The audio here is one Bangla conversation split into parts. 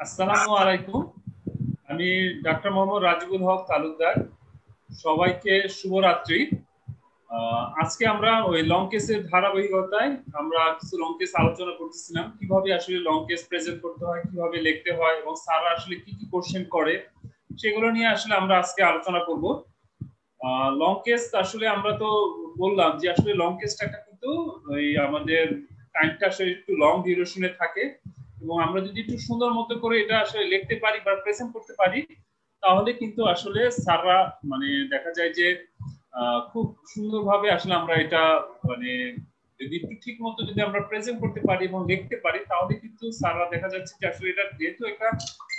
আসসালামু আলাইকুম। আমি ডাক্তার মোহাম্মদ রাজিবুল হক তালুকদার। সবাইকে শুভরাত্রি। আজকে আমরা ওই লং কেসের ধারাবাহিকতায় আমরা কিছু লং কেস আলোচনা করতেছিলাম, কিভাবে আসলে লং কেস প্রেজেন্ট করতে হয়, কিভাবে লিখতে হয় এবং স্যার আসলে কি কি কোশ্চেন করে সেগুলো নিয়ে আসলে আমরা আজকে আলোচনা করব। লং কেস আসলে আমরা তো বললাম যে আসলে লং কেসটা কিন্তু ওই আমাদের টাইমটা আসলে একটু লং ডিউরেশনে থাকে, এবং আমরা যদি একটু সুন্দর মতো করে এটা আসলে লিখতে পারি বা প্রেজেন্ট করতে পারি তাহলে কিন্তু আসলে সারা মানে দেখা যায় যে খুব সুন্দরভাবে আসলে আমরা এটা মানে যদি একটু ঠিক মতো যদি আমরা প্রেজেন্ট করতে পারি এবং লিখতে পারি তাহলে কিন্তু সারা দেখা যাচ্ছে যে আসলে এটা যেহেতু একটা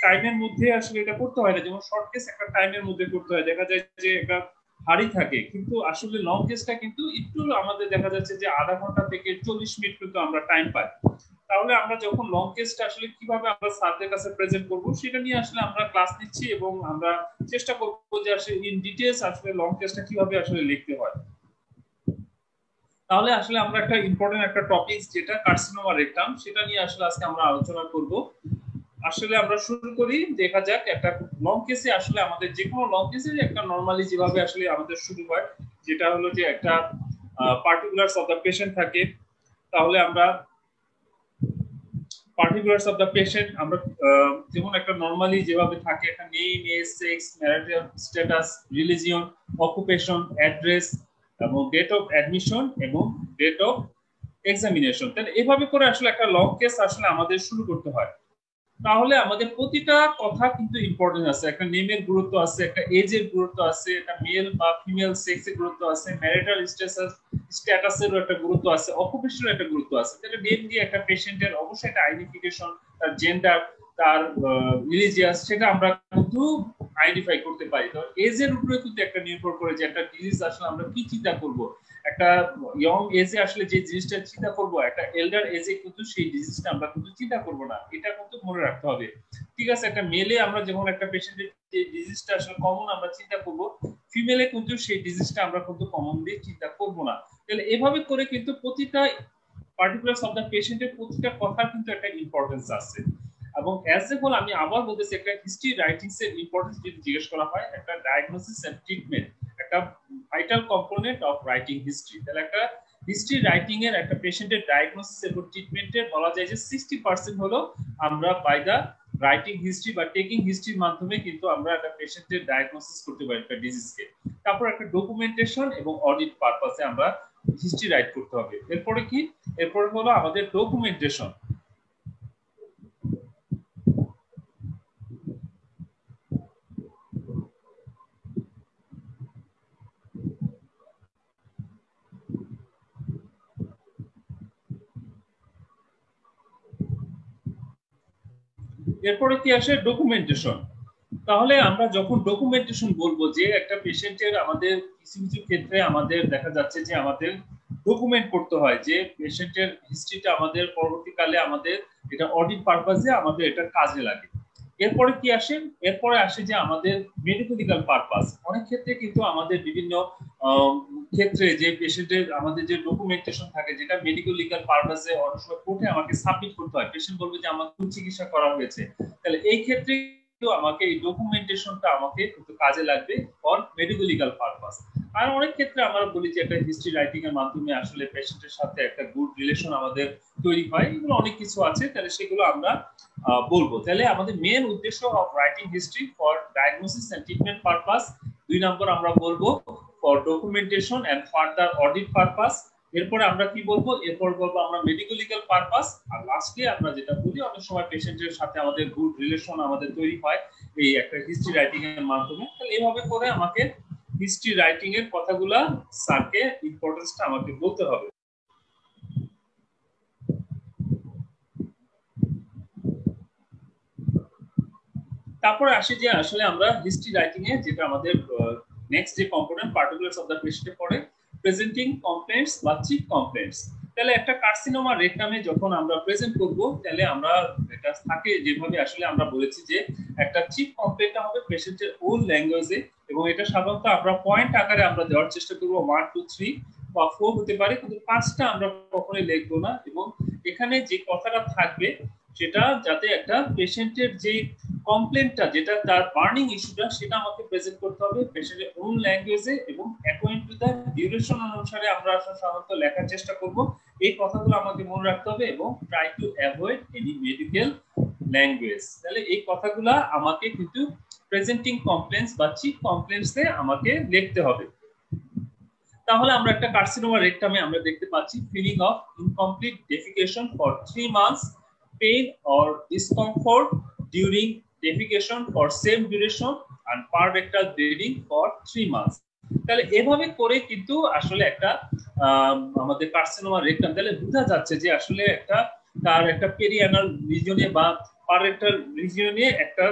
টাইমের মধ্যে আসলে এটা করতে হয় না, যেমন শর্ট কেস একটা টাইমের মধ্যে করতে হয়, দেখা যায় যে একটা হারি থাকে, কিন্তু আসলে লং কেসটা কিন্তু একটু আমাদের দেখা যাচ্ছে যে আধা ঘন্টা থেকে 40 মিনিট কিন্তু আমরা টাইম পাই। তাহলে আমরা যখন লং কেসটা আসলে কিভাবে আমরা স্যারদের কাছে প্রেজেন্ট করব সেটা নিয়ে আসলে আমরা ক্লাস নিচ্ছি, এবং আমরা চেষ্টা করব যে আসলে ইন ডিটেইলস আসলে লং কেসটা কিভাবে আসলে লিখতে হয়। তাহলে আসলে আমরা একটা ইম্পর্টেন্ট একটা টপিক যেটা কার্সিনোমা রেকটাম সেটা নিয়ে আসলে আজকে আমরা আলোচনা করব। আসলে আমরা শুরু করি, দেখা যাক একটা লং কেসে আসলে আমাদের যে কোনো লং কেসে একটা নরমালি যেভাবে আসলে আমাদের শুরু হয়, যেটা হলো যে একটা পার্টিকুলারস অফ দ্য পেশেন্ট থাকে। তাহলে আমরা পার্টিকুলারস অফ দ্য পেশেন্ট আমরা যেমন একটা নরমালি যেভাবে থাকে একটা name, age, sex, marital status, religion, occupation, address এবং ডেট অফ অ্যাডমিশন এবং ডেট অফ এক্সামিনেশন। তাহলে এভাবে করে আসলে একটা লং কেস আসলে আমাদের শুরু করতে হয়। তাহলে আমাদের প্রতিটা কথা কিন্তু ইম্পর্টেন্ট আছে, একটা নেমের গুরুত্ব আছে, একটা এজের গুরুত্ব আছে, একটা মেল বা ফিমেল সেক্সের গুরুত্ব আছে, ম্যারিটাল স্ট্যাটাসেরও একটা গুরুত্ব আছে, অকুপেশনের একটা গুরুত্ব আছে। তাহলে নেম দিয়ে একটা পেশেন্টের অবশ্যই একটা আইডেন্টিফিকেশন, তার জেন্ডার, তার রিলিজিয়াস সেটা আমরা কিন্তু আইডেন্টিফাই করতে পারি। তো এজের উপরে কিন্তু একটা নির্ভর করে যে একটা ডিজিজ আসলে আমরা কি চিন্তা করব, একটা ইয়ং এজে আসলে যে জিনিসটা চিন্তা করব, একটা এল্ডার এজে কিন্তু সেই ডিজিজটা আমরা কিন্তু চিন্তা করব না, এটা কিন্তু মনে রাখতে হবে। ঠিক আছে, একটা মেলে আমরা যেমন একটা পেশেন্টের যে ডিজিজটা আসলে কমন আমরা চিন্তা করব, ফিমেলে কিন্তু সেই ডিজিজটা আমরা কিন্তু কমনলি চিন্তা করব না। তাহলে এভাবে করে কিন্তু প্রতিটা পার্টিকুলার অফ দ্য পেশেন্টের প্রতিটা কথার কিন্তু একটা ইম্পর্টেন্স আছে। এবং অ্যাজ এ হোল আমি আবার বলতেছি, একটা হিস্ট্রি রাইটিংস এর ইম্পর্টেন্স যদি জিজ্ঞেস করা হয়, একটা ডায়াগনোসিস এন্ড ট্রিটমেন্ট একটা vital component of writing history. তাহলে একটা হিস্ট্রি রাইটিং এর একটা পেশেন্টের ডায়াগনোসিস এবং ট্রিটমেন্টের বলা যায় যে 60% হলো আমরা বাই দা রাইটিং হিস্ট্রি বা টেকিং হিস্ট্রির মাধ্যমে কিন্তু আমরা একটা পেশেন্টের ডায়াগনোসিস করতে পারি একটা ডিজিজকে। তারপর একটা ডকুমেন্টেশন এবং অডিট পারপাসে আমরা হিস্ট্রি রাইট করতে হবে। এরপরে কি, এরপরে হলো আমাদের ডকুমেন্টেশন। এরপরে কি আসে ডকুমেন্টেশন। তাহলে আমরা যখন ডকুমেন্টেশন বলবো যে একটা পেশেন্টের আমাদের কিছু কিছু ক্ষেত্রে আমাদের দেখা যাচ্ছে যে আমাদের ডকুমেন্ট করতে হয় যে পেশেন্টের হিস্ট্রিটা আমাদের পরবর্তীকালে আমাদের এটা অডিট পারপাসে আমাদের এটা কাজে লাগে। এরপরে কি আসে, এরপরে আসে যে আমাদের মেডিকেল পারপাস। অনেক ক্ষেত্রে কিন্তু আমাদের বিভিন্ন ক্ষেত্রে যে পেশেন্টের আমাদের যে ডকুমেন্টেশন থাকে যেটা মেডিকেল পারপাসে অনেক সময় কোর্টে আমাকে সাবমিট করতে হয়, পেশেন্ট বলবে যে আমার চিকিৎসা করা হয়েছে, তাহলে এই ক্ষেত্রে আমাকে এই ডকুমেন্টেশনটা আমাকে একটু কাজে লাগবে ফর মেডিকেল পারপাস। আর অনেক ক্ষেত্রে আমরা বলি যে একটা হিস্ট্রি রাইটিং এর মাধ্যমে আসলে পেশেন্টের সাথে একটা গুড রিলেশন আমাদের তৈরি হয়, এগুলো অনেক কিছু আছে, তাহলে সেগুলো আমরা বলবো। তাহলে আমাদের মেন উদ্দেশ্য of writing history for diagnosis and treatment purpose, 2 number আমরা বলবো for documentation and further audit purpose. এরপরে আমরা কি বলবো, এরপর বলবো আমরা মেডিকেল পারপাস। আর লাস্টে আমরা যেটা বলি অনেক সময় পেশেন্টের সাথে আমাদের গুড রিলেশন আমাদের তৈরি হয় এই একটা হিস্ট্রি রাইটিং এর মাধ্যমে। তাহলে এইভাবে করে আমাকে হিস্ট্রি রাইটিং এর কথাগুলা স্যারকে ইম্পর্টেন্সটা আমাকে বলতে হবে। তারপরে আসি যে আসলে আমরা হিস্ট্রি রাইটিং এ যেটা আমাদের নেক্সট যে কম্পোনেন্ট পার্টিকুলারস অফ দ্য পেশেন্টে পড়ে, প্রেজেন্টিং কমপ্লেন্টস বা চিফ কমপ্লেন্টস। তাহলে একটা কার্সিনোমা রেকটামে যখন আমরা প্রেজেন্ট করব তাহলে আমরা এটা থাকে যেভাবে আসলে আমরা বলেছি যে একটা চিফ কমপ্লেন্টটা হবে পেশেন্টের ওন ল্যাঙ্গুয়েজে, এবং এটা সাধারণত আমরা পয়েন্ট আকারে আমরা দেওয়ার চেষ্টা করব, 1 2 3 বা 4 হতে পারে, কিন্তু 5টা আমরা কখনোই লিখবো না। এবং এখানে যে কথাটা থাকবে সেটা যাতে একটা পেশেন্টের যে কমপ্লেন্টটা, যেটা তার বার্নিং ইস্যুটা, সেটা আমাকে প্রেজেন্ট করতে হবে পেশেন্টের ওন ল্যাঙ্গুয়েজে এবং অ্যাকর্ডিং টু দ্য ডিউরেশন অনুসারে আমরা সাধারণত লেখার চেষ্টা করব। এই কথাগুলো আমাকে মনে রাখতে হবে এবং try to avoid any medical language. তাহলে এই কথাগুলো আমাকে কিন্তু প্রেজেন্টিং কমপ্লেন্টস বা চিফ কমপ্লেন্টসে আমাকে লিখতে হবে। তাহলে আমরা একটা কার্সিনোমা রেকটামে আমরা দেখতে পাচ্ছি feeling of incomplete defecation for 3 months, pain or discomfort during defecation for same duration and parrectal bleeding for 3 months। তাহলে এভাবে করে কিন্তু আসলে একটা আমাদের কার্সিনোমা রেকটাম তাহলে বোঝা যাচ্ছে যে আসলে একটা তার একটা পেরিয়ানাল রিজিয়নে বা পারেক্টাল রিজিয়নে একটা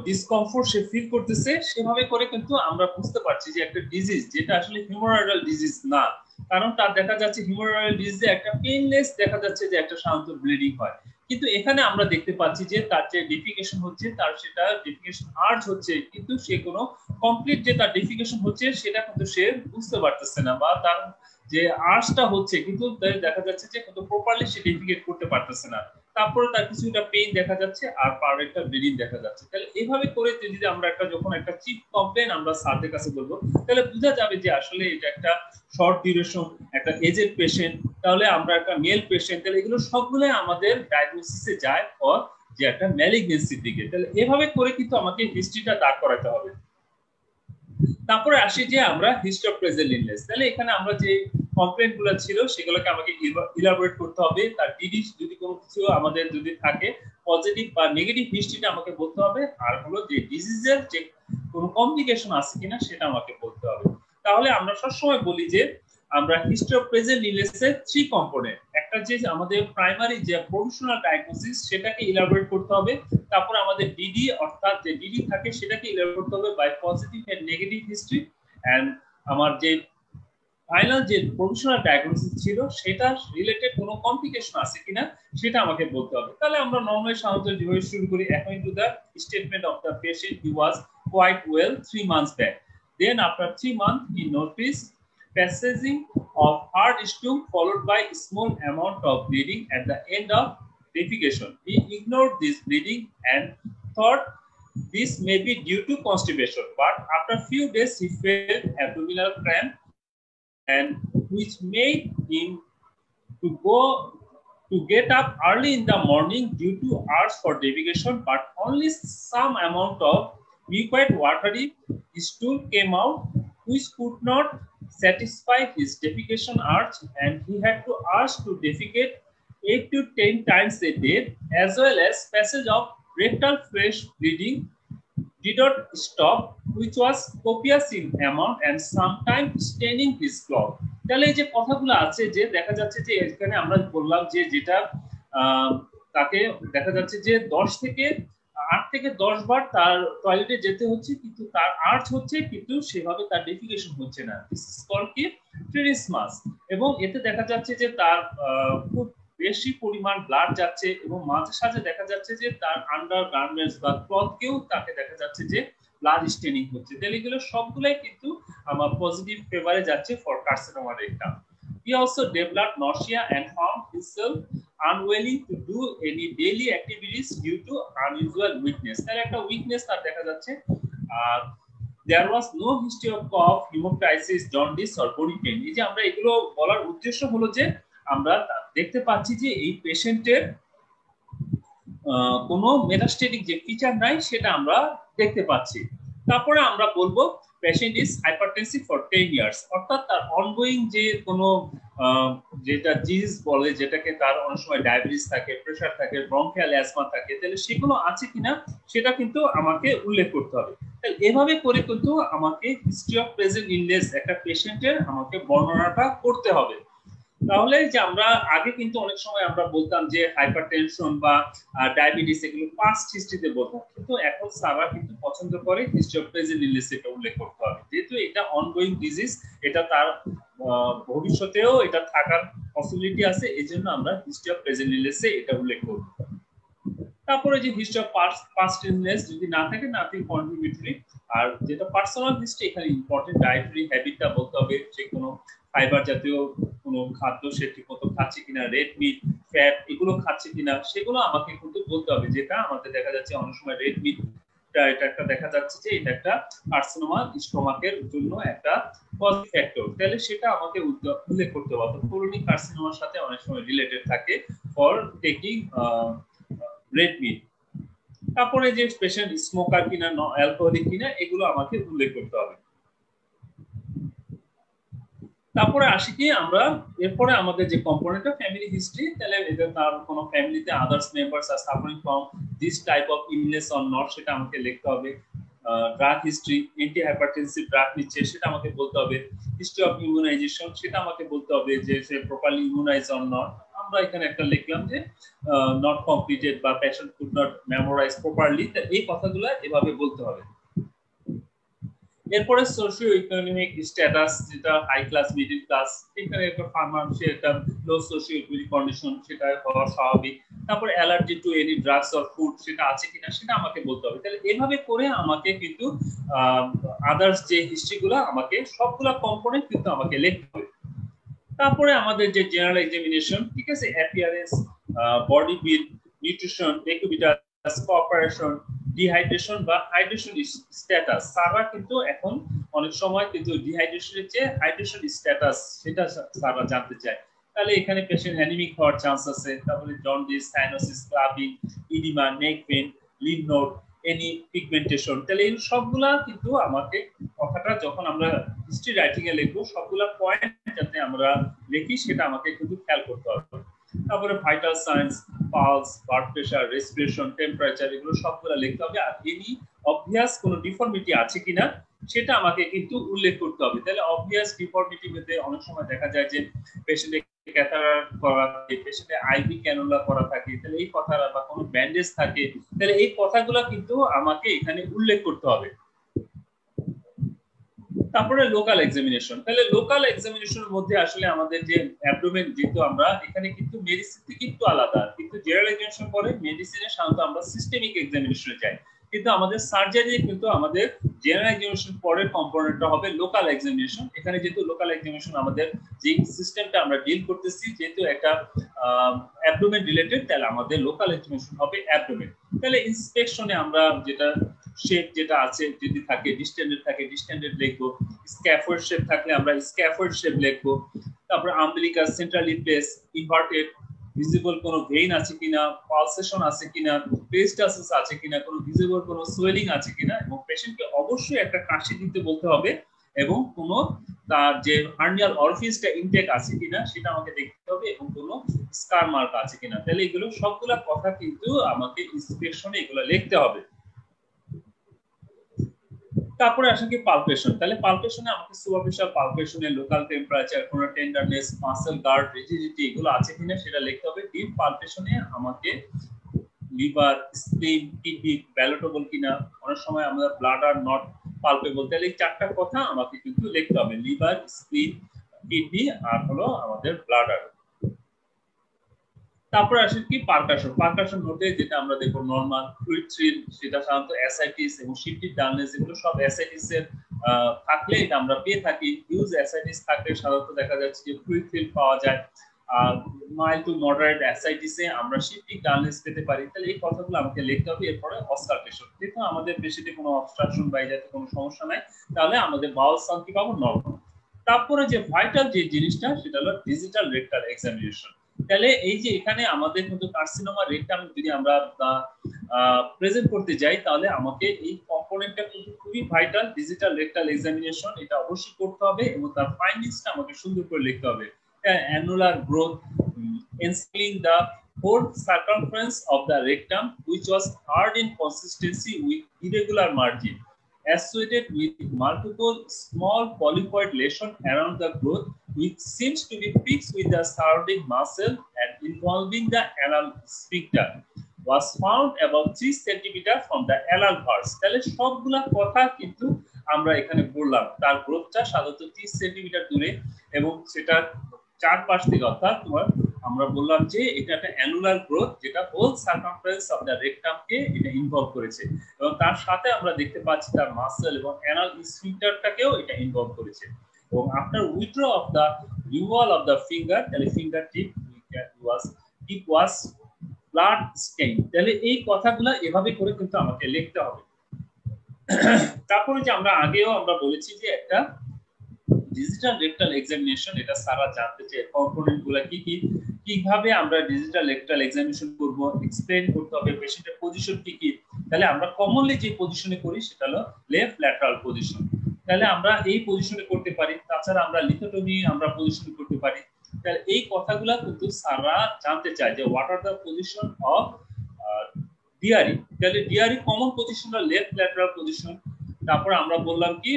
ডিসকমফোর্ট সে ফিল করতেছে। সেভাবে করে কিন্তু আমরা বুঝতে পারছি যে একটা ডিজিজ যেটা আসলে হিমোরয়েডাল ডিজিজ না, কারণ তার দেখা যাচ্ছে হিমোরয়েডাল ডিজিজে একটা পেইনলেস দেখা যাচ্ছে যে একটা সাধারণত ব্লিডিং হয়, কিন্তু এখানে আমরা দেখতে পাচ্ছি যে তার যে ডেফিকেশন হচ্ছে তার সেটা ডেফিকেশন আর্জ হচ্ছে, কিন্তু সে কোনো কমপ্লিট যে তার ডেফিকেশন হচ্ছে সেটা কিন্তু সে বুঝতে পারতেছে না, বা তার যে আর্জটা হচ্ছে কিন্তু দেখা যাচ্ছে যে কিন্তু প্রপারলি সে ডেফিকেট করতে পারতেছে না, তারপরে তার কিছুটা পেইন দেখা যাচ্ছে আর পারেক্টাল ব্লিডিং দেখা যাচ্ছে। তাহলে এইভাবে করে যদি আমরা একটা যখন একটা চিফ কমপ্লেন আমরা স্যারদের কাছে বলবো, তাহলে বোঝা যাবে যে আসলে এটা একটা শর্ট ডিউরেশন, একটা এজেড পেশেন্ট, তাহলে আমরা একটা মেল পেশেন্ট, তাহলে এগুলো সবগুলোই আমাদের ডায়াগনোসিসে যায় ফর যে একটা ম্যালিগনেন্সির দিকে। তাহলে এভাবে করে কিন্তু আমাকে হিস্ট্রিটা দাঁড় করাতে হবে। তারপরে আসি যে আমরা হিস্ট্রি অফ প্রেজেন্ট ইলনেস। তাহলে এখানে আমরা যে কমপ্লেন্ট গুলো ছিল সেগুলোকে আমাকে ইলাবোরেট করতে হবে, তার ডিডি যদি কোনো কিছু আমাদের যদি থাকে পজিটিভ বা নেগেটিভ হিস্ট্রিটা আমাকে বলতে হবে, আর হলো যে ডিজিজের যে কোনো কমপ্লিকেশন আছে কিনা সেটা আমাকে বলতে হবে। তাহলে আমরা সবসময় বলি যে আমরা হিস্ট্রি অফ প্রেজেন্ট ইলনেসের 3 কম্পোনেন্ট, একটা যে আমাদের প্রাইমারি যে প্রভিশনাল ডায়াগনোসিস সেটাকে ইলাবোরেট করতে হবে, তারপর আমাদের ডিডি অর্থাৎ যে ডিডি থাকে সেটাকে ইলাবোরেট করতে হবে by positive and negative history, and আমার যে ফাইনাল যে প্রভিশনাল ডায়াগনোসিস ছিল সেটা রিলেটেড কোনো কমপ্লিকেশন আছে কিনা সেটা আমাকে বলতে হবে। তাহলে আমরা নরমালি সাধারণত যেভাবে শুরু করি, according to the statement of the patient he was quite well 3 months back, then after 3 months he noticed passaging of hard stool followed by small amount of bleeding at the end of defecation. He ignored this bleeding and thought this may be due to constipation, but after few days he felt abdominal cramp and which made him to get up early in the morning due to urge for defecation, but only some amount of liquid watery stool came out which could not satisfy his defecation urge, and he had to urge to defecate 8 to 10 times a day, as well as passage of rectal fresh bleeding did not stop, which was copious in amount and sometimes staining his cloth. তাহলে এই যে কথাগুলো আছে যে দেখা যাচ্ছে যে এখানে আমরা বললাম যে যেটা তাকে দেখা যাচ্ছে যে 8 থেকে 10 বার তার টয়লেটে যেতে হচ্ছে, কিন্তু তার আর্চ হচ্ছে কিন্তু সেভাবে তার ডেফিকেশন হচ্ছে না। দিস ইজ কল্ড কি ট্রিসমাস। এবং এতে দেখা যাচ্ছে যে তার খুব বেশি পরিমাণ ব্লাড যাচ্ছে এবং মাঝে সাঝে দেখা যাচ্ছে যে তার আন্ডার গার্মেন্টস বা ক্লথকেও তাকে দেখা যাচ্ছে যে ব্লাড স্টেনিং হচ্ছে। তাহলে এগুলো সবগুলাই কিন্তু আমার পজিটিভ ফেভারে যাচ্ছে for carcinoma rectum. He also developed nausea and found himself unwilling to do any daily activities due to unusual weakness. তাহলে একটা উইকনেস তার দেখা যাচ্ছে। আর there was no history of cough, hemoptysis, jaundice or body pain। এই যে আমরা এগুলো বলার উদ্দেশ্য হলো যে আমরা দেখতে পাচ্ছি যে এই পেশেন্টের কোনো মেটাস্টেটিক যে ফিচার নাই সেটা আমরা দেখতে পাচ্ছি। তারপরে আমরা বলবো patient is hypertensive for 10 years, অর্থাৎ তার অনগোয়িং যে কোনো যেটা ডিজিজ বলে, যেটাকে তার অনেক সময় ডায়াবেটিস থাকে, প্রেসার থাকে, ব্রঙ্কিয়াল অ্যাজমা থাকে, তাহলে সেগুলো আছে কিনা সেটা কিন্তু আমাকে উল্লেখ করতে হবে। তাহলে এভাবে করে কিন্তু আমাকে হিস্ট্রি অফ প্রেজেন্ট ইলনেস একটা পেশেন্টের আমাকে বর্ণনাটা করতে হবে। তাহলে যে আমরা আগে কিন্তু অনেক সময় আমরা বলতাম যে হাইপারটেনশন বা ডায়াবেটিস এগুলো পাস্ট হিস্ট্রিতে বলতাম, কিন্তু এখন সারা কিন্তু পছন্দ করে হিস্ট্রি অফ প্রেজেন্ট ইলনেস এটা উল্লেখ করতে হবে, যেহেতু এটা অনগোয়িং ডিজিজ, এটা তার ভবিষ্যতেও এটা থাকার পসিবিলিটি আছে, এই জন্য আমরা হিস্ট্রি অফ প্রেজেন্ট ইলনেসে এটা উল্লেখ করব। তারপরে যে হিস্ট্রি অফ পাস্ট ইলনেস যদি না থাকে নাথিং কন্ট্রিবিউটরি। আর যেটা পার্সোনাল হিস্ট্রি এখানে ইম্পর্টেন্ট ডায়েটারি হ্যাবিটটা বলতে হবে, যে কোনো ফাইবার জাতীয় কোনো খাদ্য সে ঠিকমতো খাচ্ছে কিনা, রেড মিট ফ্যাট এগুলো খাচ্ছে কিনা সেগুলো আমাকে কিন্তু বলতে হবে। যেটা আমাদের দেখা যাচ্ছে অনেক সময় রেড মিট এটা একটা দেখা যাচ্ছে যে এটা একটা কার্সিনোমা স্টোমাকের জন্য একটা পজিটিভ ফ্যাক্টর, তাহলে সেটা আমাকে উল্লেখ করতে হবে। কোরোনিক কার্সিনোমার সাথে অনেক সময় রিলেটেড থাকে ফর টেকিং রেড মিট। তারপরে যে পেশেন্ট স্মোকার কিনা, অ্যালকোহলিক কিনা এগুলো আমাকে উল্লেখ করতে হবে। তারপরে আসি কি আমরা এরপরে আমাদের যে কম্পোনেন্ট অফ ফ্যামিলি হিস্ট্রি, তাহলে এদের তার কোনো ফ্যামিলিতে others members are suffering from this type of illness or not সেটা আমাকে লিখতে হবে। Drug history, anti hypertensive drug নিচ্ছে সেটা আমাকে বলতে হবে। হিস্ট্রি অফ ইমিউনাইজেশন সেটা আমাকে বলতে হবে যে সে প্রপারলি ইমিউনাইজ অর নট। আমরা এখানে একটা লিখলাম যে নট কমপ্লিটেড বা patient could not memorize properly, এই কথাগুলো এভাবে বলতে হবে। এরপরে সোশিও ইকোনমিক স্ট্যাটাস, যেটা হাই ক্লাস মিডল ক্লাস, এখানে একটা ফার্মার সে একটা লো সোশিও ইকোনমিক কন্ডিশন সেটা হওয়া স্বাভাবিক। তারপরে allergy to any drugs or food সেটা আছে কিনা সেটা আমাকে বলতে হবে। তাহলে এভাবে করে আমাকে কিন্তু আদার্স যে হিস্ট্রিগুলো আমাকে সবগুলা কম্পোনেন্ট কিন্তু আমাকে লিখতে হবে। তারপরে আমাদের যে জেনারেল এক্সামিনেশন, ঠিক আছে, appearance, body build, nutrition, decubitus, cooperation, dehydration বা হাইড্রেশন স্ট্যাটাস। সারা কিন্তু এখন অনেক সময় কিন্তু ডিহাইড্রেশনের চেয়ে হাইড্রেশন স্ট্যাটাস সেটা সারা জানতে চায়। তাহলে এখানে পেশেন্ট অ্যানিমিক হওয়ার চান্স আছে। তারপরে jaundice, cyanosis, clubbing, oedema, neck pain, লিভ নোড, এনি পিগমেন্টেশন। তাহলে এই সবগুলা কিন্তু আমাকে কথাটা যখন আমরা হিস্ট্রি রাইটিং এ লিখবো সবগুলা পয়েন্ট যাতে আমরা লিখি সেটা আমাকে কিন্তু খেয়াল করতে হবে। তারপরে vital science, pulse, blood pressure, respiration, temperature এগুলো সবগুলো লিখতে হবে। আর এনি অবভিয়াস কোনো ডিফর্মিটি আছে কিনা সেটা আমাকে কিন্তু উল্লেখ করতে হবে। তাহলে অবভিয়াস ডিফর্মিটি মধ্যে অনেক সময় দেখা যায় যে পেশেন্টের ক্যাথারার করা থাকে, পেশেন্টের আইভি ক্যানুলা করা থাকে, তাহলে এই কথাটা বা কোনো ব্যান্ডেজ থাকে, তাহলে এই কথাগুলো কিন্তু আমাকে এখানে উল্লেখ করতে হবে। তারপরে লোকাল এক্সামিনেশন, তাহলে লোকাল এক্সামিনেশনের মধ্যে আসলে আমাদের যে অ্যাবডোমেন, যেহেতু আমরা এখানে কিন্তু মেডিসিন থেকে একটু আলাদা, কিন্তু জেনারেল এক্সামিনেশন পরে মেডিসিনে সাধারণত আমরা সিস্টেমিক এক্সামিনেশনে যাই, কিন্তু আমাদের সার্জারি কিন্তু আমাদের জেনারেল এক্সামিনেশন পরের কম্পোনেন্টটা হবে লোকাল এক্সামিনেশন। এখানে যেহেতু লোকাল এক্সামিনেশন আমাদের যে সিস্টেমটা আমরা ডিল করতেছি যেহেতু একটা অ্যাবডোমেন রিলেটেড, তাহলে আমাদের লোকাল এক্সামিনেশন হবে অ্যাবডোমেন। তাহলে ইন্সপেকশনে আমরা যেটা শেপ যেটা আছে যদি থাকে ডিস্টেন্ডেড থাকে ডিস্টেন্ডেড লিখবো, স্ক্যাফোল্ড শেপ থাকলে আমরা স্ক্যাফোল্ড শেপ লিখবো। তারপর umbilicus centrally place, inverted, visible কোনো ভেইন আছে কিনা, পালসেশন আছে কিনা, পেরিস্টালসিস আছে কিনা, কোনো ভিজিবল কোনো সোয়েলিং আছে কিনা, এবং পেশেন্টকে অবশ্যই একটা কাশি দিতে বলতে হবে, এবং কোনো তার যে হার্নিয়াল অরিফিসটা ইনটেক আছে কিনা সেটা আমাকে দেখতে হবে, এবং কোনো স্কার মার্ক আছে কিনা। তাহলে এগুলো সবগুলা কথা কিন্তু আমাকে ইন্সপেকশনে এগুলো লিখতে হবে। তারপরে আসে কি পালপেশন, তাহলে পালপেশনে আমাকে সুপারফিশিয়াল পালপেশনে লোকাল টেম্পারেচার, কোনো টেন্ডারনেস, মাসল গার্ড, রিজিডিটি এগুলো আছে কিনা সেটা লিখতে হবে। ডিপ পালপেশনে আমাকে লিভার, স্প্লিন, কিডনি ভ্যালুটেবল কিনা, অনেক সময় আমরা ব্লাডার নট পালপেবল, তাহলে এই চারটা কথা আমাকে কিন্তু লিখতে হবে, লিভার, স্প্লিন, কিডনি আর হলো আমাদের ব্লাডার। তারপরে আসে কি পারকাশন, পারকাশন নোটে যেটা আমরা দেখব নরমাল ফ্লুইড থ্রিল, সেটা সাধারণত অ্যাসাইটিস এবং শিফটিভ ডালনেস এগুলো সব অ্যাসাইটিস এর থাকলে এটা আমরা পেয়ে থাকি। হিউজ অ্যাসাইটিস থাকলে সাধারণত দেখা যাচ্ছে যে ফ্লুইড থ্রিল পাওয়া যায়। আর মাইল্ড টু মডারেট অ্যাসাইটিসে আমরা শিফটিভ ডালনেস পেতে পারি। তাহলে এই কথাগুলো আমাকে লিখতে হবে। এরপরে অস্কালটেশন, যেহেতু আমাদের পেশেন্টে কোনো অবস্ট্রাকশন বা এই জাতীয় কোনো সমস্যা নাই, তাহলে আমাদের বাউল সাউন্ড কি পাবো, নরমাল। তারপরে যে ভাইটাল যে জিনিসটা সেটা হলো ডিজিটাল রেকটাল এক্সামিনেশন। তাহলে এই যে এখানে আমাদের কিন্তু কার্সিনোমা রেকটাম যদি আমরা প্রেজেন্ট করতে যাই তাহলে আমাকে এই কম্পোনেন্টটা কিন্তু খুবই ভাইটাল, ডিজিটাল রেকটাল এক্সামিনেশন, এটা অবশ্যই করতে হবে এবং তার ফাইন্ডিংসটা আমাকে সুন্দর করে লিখতে হবে। Annular growth, encircling the whole circumference of the rectum which was hard in consistency with irregular margin, associated with multiple small polypoid lesions around the growth which seems to be fixed with the surrounding muscle and involving the anal sphincter, was found about 3 cm from the anal pars. তাহলে সবগুলা কথা কিন্তু আমরা এখানে বললাম। তার গ্রোথটা সাধারণত 30 সেন্টিমিটার দূরে এবং সেটা চারপাশ থেকে অর্থাৎ তোমার আমরা বললাম যে এটা একটা অ্যানুলার গ্রোথ যেটা হোল সার্কামফারেন্স অফ দ্য রেকটামকে এটা ইনভলভ করেছে এবং তার সাথে আমরা দেখতে পাচ্ছি তার মাসল এবং অ্যানাল স্ফিংটারটাকেও এটা ইনভলভ করেছে এবং after withdraw of the removal of the finger তাহলে ফিঙ্গার টিপ ওয়াজ ব্লাড স্টেইন তাহলে এই কথাগুলো এভাবে করে কিন্তু আমাকে লিখতে হবে তারপরে যে আমরা আগেও আমরা বলেছি যে একটা ডিজিটাল রেকটাল এক্সামিনেশন এটা সারা জানতে চাই কম্পোনেন্ট গুলো কি কি কিভাবে আমরা ডিজিটাল রেকটাল এক্সামিনেশন করব এক্সপ্লেইন করতে হবে পেশেন্টের পজিশন কি কি তাহলে আমরা কমনলি যে পজিশনে করি সেটা হলো লেফট ল্যাটারাল পজিশন তাহলে আমরা এই পজিশনে করতে পারি তাছাড়া আমরা লিথোটমি আমরা পজিশনে করতে পারি তাহলে এই কথাগুলো কিন্তু সারা জানতে চায় যে what are the position of DRE তাহলে ডিআরই কমন পজিশন হলো লেফট ল্যাটারাল পজিশন তারপর আমরা বললাম কি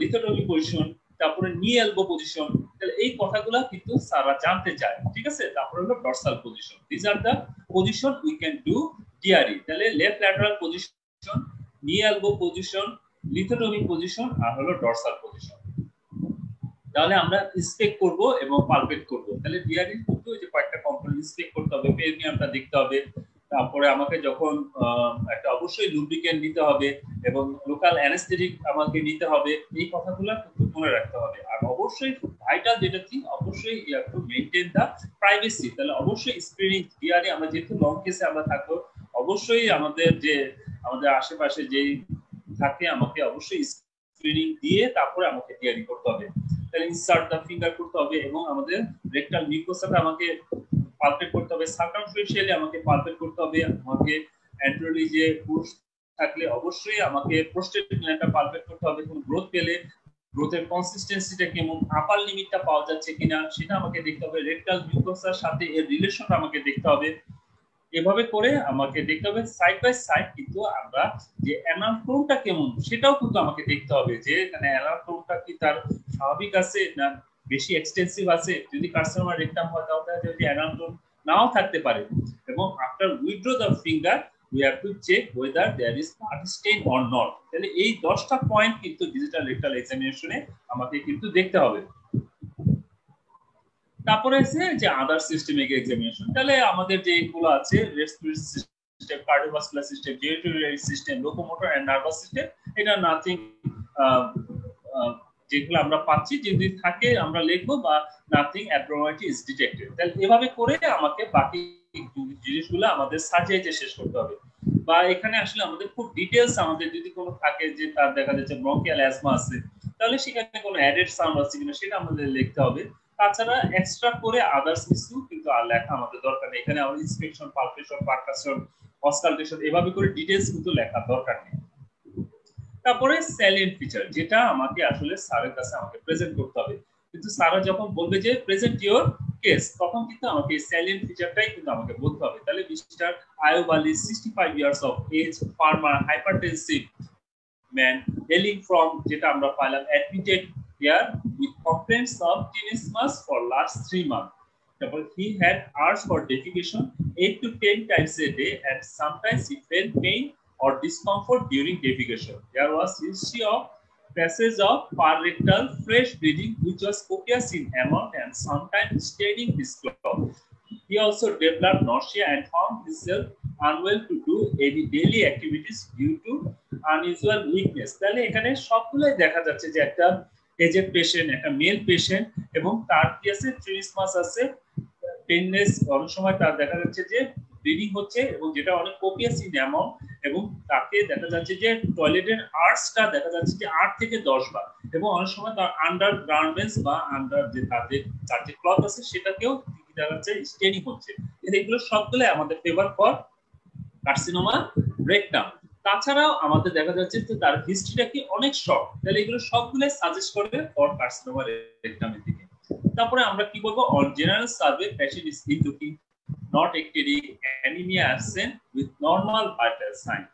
লিথোটমি পজিশন তারপরে নি এলবো পজিশন তাহলে এই কথাগুলো কিন্তু সারা জানতে চায় ঠিক আছে তারপর হলো dorsal position this are the position we can do DRE তাহলে left lateral position knee elbow position lithotomy position আর হলো ডরসাল পজিশন তাহলে আমরা ইন্সপেক্ট করব এবং পালপেট করব তাহলে ডিআরই কিন্তু এই যে কয়েকটা কম্পোনেন্ট ইন্সপেক্ট করতে হবে পেরিনিয়ামটা দেখতে হবে তারপরে আমাকে যখন একটা অবশ্যই লুব্রিকেন্ট নিতে হবে এবং লোকাল অ্যানেস্থেটিক আমাকে নিতে হবে এই কথাগুলো কিন্তু মনে রাখতে হবে আর অবশ্যই ভাইটাল যেটা থিং অবশ্যই you have to maintain the privacy তাহলে অবশ্যই স্ক্রিনিং ডিআরই আমরা যেহেতু লং কেসে আমরা থাকবো অবশ্যই আমাদের আশেপাশে যেই থাকে আমাকে অবশ্যই স্ক্রিনিং দিয়ে তারপরে আমাকে ডিআরই করতে হবে তাহলে ইনসার্ট দা ফিঙ্গার করতে হবে এবং আমাদের রেকটাল মিউকোসাটা আমাকে পালপেট করতে হবে সার্কামফারেন্সিয়ালি আমাকে পালপেট করতে হবে আমাকে অ্যান্টেরিয়রলি যে পুশ থাকলে অবশ্যই আমাকে প্রোস্টেট গ্ল্যান্ডটা পালপেট করতে হবে কোন গ্রোথ পেলে গ্রোথের কনসিস্টেন্সিটা কেমন আপার লিমিটটা পাওয়া যাচ্ছে কিনা সেটা আমাকে দেখতে হবে রেকটাল মিউকোসার সাথে এর রিলেশনটা আমাকে দেখতে হবে এভাবে করে আমাকে দেখতে হবে সাইড বাই সাইড কিন্তু আমরা যে অ্যানাটোমটা কেমন সেটাও কিন্তু আমাকে দেখতে হবে যে এখানে অ্যানাটোমটা কি তার স্বাভাবিক আছে না বেশি এক্সটেন্সিভ আছে যদি কার্সিনোমা রেকটাম হয় তাহলে যদি অ্যানাটোম নাও থাকতে পারে এবং after withdraw the finger we have to check whether there is blood stain or not তাহলে এই 10টা পয়েন্ট কিন্তু ডিজিটাল রেকটাল এক্সামিনেশনে আমাকে কিন্তু দেখতে হবে তারপরে আছে যে আদার সিস্টেমিক এক্সামিনেশন তাহলে আমাদের যে এগুলো আছে respiratory system cardiovascular system genitourinary system locomotor and nervous system এটা নাথিং যেগুলো আমরা পাচ্ছি যদি থাকে আমরা লিখবো বা নাথিং অ্যাবনর্মালিটি ইজ ডিটেক্টেড তাহলে এভাবে করে আমাকে বাকি জিনিসগুলো আমাদের সাজিয়ে শেষ করতে হবে বা এখানে আসলে আমাদের খুব ডিটেইলস আমাদের যদি কোনো থাকে যে তার দেখা যাচ্ছে ব্রঙ্কিয়াল অ্যাজমা আছে তাহলে সেখানে কোনো অ্যাডেড সাউন্ড আছে কিনা সেটা আমাদের লিখতে হবে তাছাড়া এক্সট্রা করে আদার্স কিছু কিন্তু আর লেখা আমাদের দরকার নেই এখানে আমরা ইন্সপেকশন পালপেশন পারকাশন অসকালটেশন এভাবে করে ডিটেইলস কিন্তু লেখার দরকার নেই তারপরে স্যালিয়েন্ট ফিচার যেটা আমাকে আসলে স্যারের কাছে আমাকে প্রেজেন্ট করতে হবে কিন্তু স্যারা যখন বলবে যে প্রেজেন্ট ইওর কেস তখন কিন্তু আমাকে স্যালিয়েন্ট ফিচারটাই কিন্তু আমাকে বলতে হবে তাহলে mister Ayub Ali 65 years of age farmer hypertensive man hailing from যেটা আমরা পাইলাম admitted here with complaints of tinnitus for last 3 months. Therefore, he had urged for defecation 8 to 10 times a day and sometimes he felt pain or discomfort during defecation. There was history of passage of parrectal fresh bleeding which was copious in amount and sometimes staining his cloth. He also developed nausea and found himself unwell to do any daily activities due to unusual weakness. তাহলে এখানে সবগুলাই দেখা যাচ্ছে যে একটা এজেড পেশেন্ট একটা মেল পেশেন্ট এবং তার কি আছে ট্রিসমাস আছে পেননেস অনেক সময় তার দেখা যাচ্ছে যে ব্লিডিং হচ্ছে এবং যেটা অনেক কোপিয়াস ইন অ্যামাউন্ট এবং তাকে দেখা যাচ্ছে যে টয়লেটের আর্টসটা দেখা যাচ্ছে যে 8 থেকে 10 বার এবং অনেক সময় তার আন্ডার গার্মেন্টস বা আন্ডার যে তার যে ক্লথ আছে সেটাকেও দেখা যাচ্ছে স্টেনিং হচ্ছে এগুলো সবগুলো আমাদের ফেভার ফর কার্সিনোমা রেকটাম তাছাড়াও আমাদের দেখা যাচ্ছে যে তার হিস্ট্রিটা কি অনেক শর্ট তাহলে এগুলো সবগুলো সাজেস্ট করবে ফর কার্সিনোমা রেকটামের দিকে তারপরে আমরা কি বলবো on general survey patient is in looking not ectatic anemia absent with normal vital sign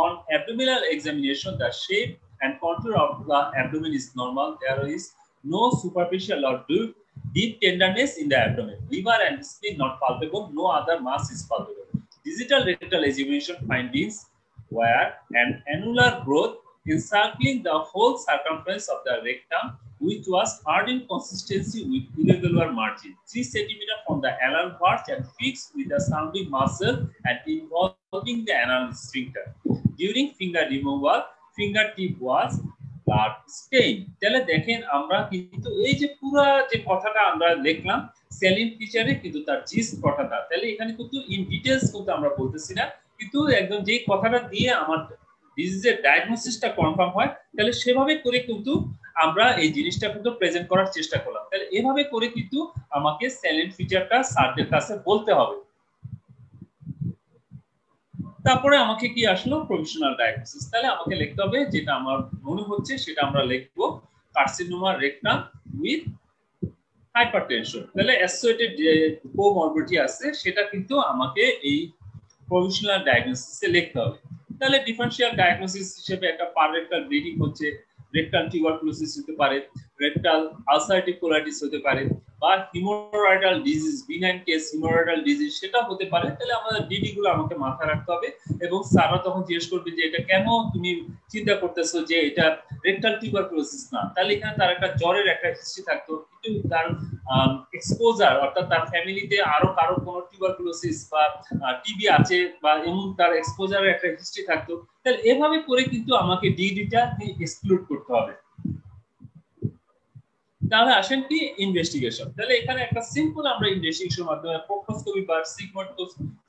on abdominal examination the shape and contour of the abdomen is normal there is no superficial or deep tenderness in the abdomen liver and spleen not palpable no other mass is palpable digital rectal examination findings where an annular growth encircling the whole circumference of the rectum, which was hard in consistency with irregular margin, 3 cm from the anal verge and fixed with a sounding muscle and involving the anal sphincter. During finger removal, fingertip was blood stained. তাহলে দেখেন আমরা কিন্তু এই যে পুরো যে কথাটা আমরা লিখলাম সেলিন ফিচারে কিন্তু তার জিস কথাটা, তাহলে এখানে কিন্তু ইন ডিটেইলস কিন্তু আমরা বলতেছি না, কিন্তু একদম যে কথাটা দিয়ে আমার ডিজিজের ডায়াগনোসিসটা কনফার্ম হয়, তাহলে সেভাবে করে কিন্তু আমরা এই জিনিসটা কিন্তু প্রেজেন্ট করার চেষ্টা করলাম। তাহলে এভাবে করে কিন্তু আমাকে সাইলেন্ট ফিচারটা স্যারদের কাছে বলতে হবে। তারপরে আমাকে কি আসলো প্রভিশনাল ডায়াগনোসিস, তাহলে আমাকে লিখতে হবে যেটা আমার মনে হচ্ছে সেটা আমরা লিখব কার্সিনোমা রেকটাম উইথ হাইপারটেনশন। তাহলে অ্যাসোসিয়েটেড যে কোমরবিডিটি আছে সেটা কিন্তু আমাকে এই প্রভিশনাল ডায়াগনোসিসে লিখতে হবে। তাহলে ডিফারেনশিয়াল ডায়াগনোসিস হিসেবে একটা পাররেক্টাল ব্লিডিং হচ্ছে, রেকটাল টিউবারকুলোসিস হতে পারে, রেকটাল আলসারেটিভ কোলাইটিস হতে পারে, বা হিমোরয়েডাল ডিজিজ, বিনাইন কেস হিমোরয়েডাল ডিজিজ সেটা হতে পারে। তাহলে আমাদের ডিডি গুলো আমাকে মাথায় রাখতে হবে, এবং স্যাররা তখন জিজ্ঞেস করবে যে এটা কেন তুমি চিন্তা করতেছো যে এটা রেকটাল টিউবারকুলোসিস না, তাহলে এখানে তার একটা জ্বরের একটা হিস্ট্রি থাকতো, কিন্তু তার এক্সপোজার অর্থাৎ তার ফ্যামিলিতে আরো কারো কোনো টিউবারকুলোসিস বা টিবি আছে বা এমন তার এক্সপোজারের একটা হিস্ট্রি থাকতো, তাহলে এভাবে করে কিন্তু আমাকে ডিডিটা এক্সক্লুড করতে হবে। তাহলে আসেন কি ইনভেস্টিগেশন, তাহলে এখানে একটা সিম্পল আমরা ইনভেস্টিগেশনের মাধ্যমে প্রক্টোস্কোপি বা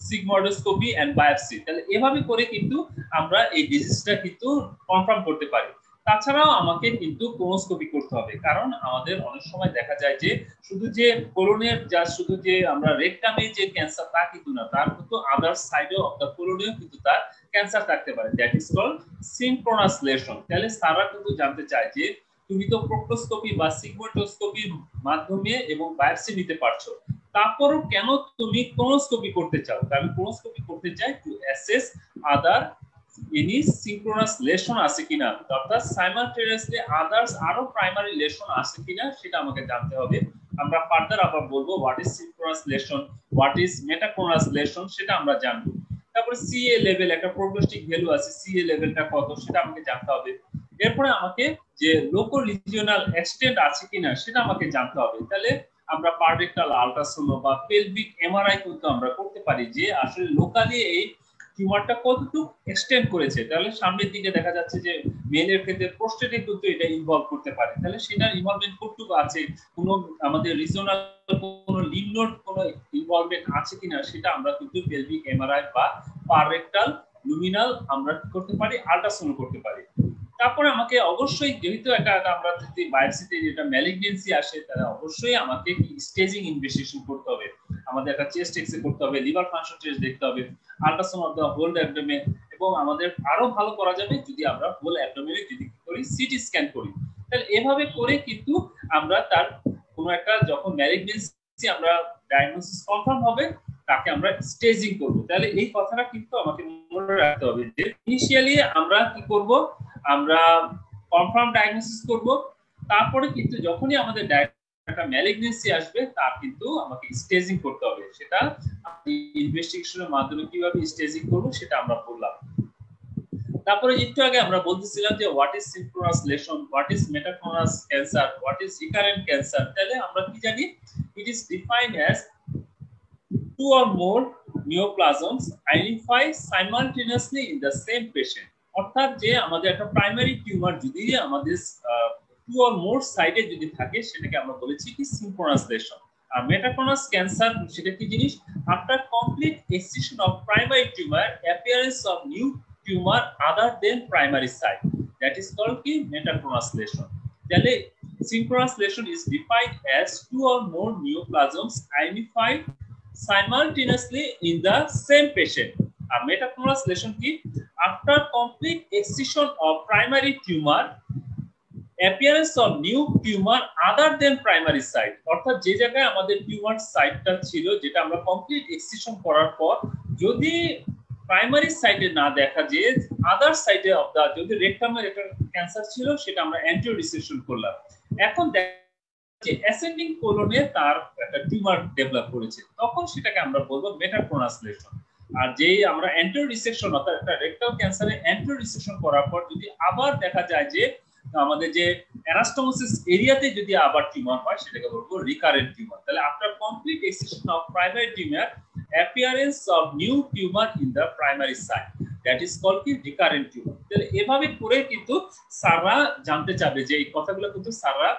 সিগমোইডোস্কোপি এন্ড বায়োপসি, তাহলে এভাবে করে কিন্তু আমরা এই ডিজিজটা কিন্তু কনফার্ম করতে পারি। তাছাড়াও আমাকে কিন্তু কোলোনোস্কোপি করতে হবে, কারণ আমাদের অনেক সময় দেখা যায় যে শুধু যে কোলনের যা শুধু যে আমরা রেকটামে যে ক্যান্সার তা কিন্তু না, তার কিন্তু আদার সাইডে অফ দা কোলনেও কিন্তু তার ক্যান্সার থাকতে পারে, that is called synchronous lesion. তাহলে তারা কিন্তু জানতে চায় যে তুমি তো প্রক্টোস্কোপি বা সিগমোইডোস্কোপির মাধ্যমে এবং বায়োপসি নিতে পারছো, তারপরও কেন তুমি কোলোনোস্কোপি করতে চাও? আমি কোলোনোস্কোপি করতে চাই to assess other any synchronous lesion আছে কিনা, অর্থাৎ সাইমালটেনিয়াসলি আদার্স আরো প্রাইমারি লেশন আছে কিনা সেটা আমাকে জানতে হবে। আমরা ফার্দার আবার বলবো what is synchronous lesion, what is metachronous lesion, সেটা আমরা জানবো। তারপরে সিএ লেভেল একটা প্রগনোস্টিক ভ্যালু আছে, সিএ লেভেলটা কত সেটা আমাকে জানতে হবে। এরপরে আমাকে যে লোকাল রিজিওনাল এক্সটেন্ট আছে কিনা সেটা আমাকে জানতে হবে। তাহলে আমরা পাররেক্টাল আল্ট্রাসাউন্ড বা পেলভিক এমআরআই কিন্তু আমরা করতে পারি যে আসলে লোকালি এই টিউমারটা কতটুকু এক্সটেন্ড করেছে। তাহলে সামনের দিকে দেখা যাচ্ছে যে মেলের ক্ষেত্রে প্রোস্টেটে কিন্তু এটা ইনভলভ করতে পারে, তাহলে সেটার ইনভলভমেন্ট কতটুকু আছে, কোনো আমাদের রিজিওনাল কোনো লিম্ফ নোড কোনো ইনভলভমেন্ট আছে কিনা সেটা আমরা কিন্তু পেলভিক এমআরআই বা পাররেক্টাল লুমিনাল আমরা করতে পারি, আল্ট্রাসাউন্ড করতে পারি। তারপরে আমাকে অবশ্যই যেহেতু একটা আমরা যদি বায়োপসিতে যেটা ম্যালিগনেন্সি আসে, তাহলে অবশ্যই আমাকে স্টেজিং ইনভেস্টিগেশন করতে হবে, আমাদের একটা চেস্ট এক্স-রে করতে হবে, লিভার ফাংশন টেস্ট দেখতে হবে, ultrasound of the whole abdomen, এবং আমাদের আরো ভালো করা যাবে যদি আমরা হোল অ্যাবডোমেনে যদি কি করি সিটি স্ক্যান করি। তাহলে এভাবে করে কিন্তু আমরা তার কোনো একটা যখন ম্যালিগনেন্সি আমরা ডায়াগনোসিস কনফার্ম হবে তাকে আমরা স্টেজিং করব। তাহলে এই কথাটা কিন্তু আমাকে মনে রাখতে হবে যে ইনিশিয়ালি আমরা কি করব, আমরা কনফার্ম ডায়াগনোসিস করব, তারপরে কিন্তু যখনই আমাদের একটা ম্যালিগনেন্সি আসবে তার কিন্তু আমাকে স্টেজিং করতে হবে। সেটা ইনভেস্টিগেশনের মাধ্যমে কিভাবে স্টেজিং করব সেটা আমরা বললাম। তারপরে একটু আগে আমরা বলতেছিলাম যে what is synchronous lesion, what is metachronous cancer, what is recurrent cancer. তাহলে আমরা কি জানি, it is defined as two or more neoplasms identified simultaneously in the same patient। অর্থাৎ যে আমাদের একটা প্রাইমারি টিউমার যদি আমাদের টু অর মোর সাইডে যদি থাকে সেটাকে আমরা বলেছি কি সিনক্রোনাস লেশন। আর মেটাক্রোনাস ক্যান্সার সেটা কি জিনিস, after complete excision of primary tumour appearance of new tumour other than primary site, that is called কি মেটাক্রোনাস লেশন। তাহলে synchronous lesion is defined as two or more neoplasms identified simultaneously in the same patient। A metaclonus lesion ki after complete excision of primary tumor appearance of new tumor other than primary site। অর্থাৎ যে জায়গায় আমাদের টিউমার সাইটটা ছিল যেটা আমরা কমপ্লিট এক্সিশন করার পর যদি প্রাইমারি সাইটে না দেখা যে আদার সাইডে অফ দা যদি রেকটামের একটা ক্যান্সার ছিল সেটা আমরা অ্যান্টিও রিসেকশন করলাম, এখন যে অ্যাসেন্ডিং কোলনে তার একটা টিউমার ডেভেলপ করেছে তখন সেটাকে আমরা বলবো মেটাক্রোনাস লেশন। আর যেই আমরা অ্যান্টেরিয়র রিসেকশন অর্থাৎ একটা রেকটাল ক্যান্সারে অ্যান্টেরিয়র রিসেকশন করার পর যদি আবার দেখা যায় যে আমাদের যে অ্যানাস্টোমোসিস এরিয়াতে যদি আবার টিউমার হয় সেটাকে বলবো রিকারেন্ট টিউমার। তাহলে after complete excision of primary tumour appearance of new tumour in the primary site that is called কি রিকারেন্ট টিউমার। তাহলে এভাবে করে কিন্তু স্যাররা জানতে চাবে যে এই কথাগুলো কিন্তু স্যাররা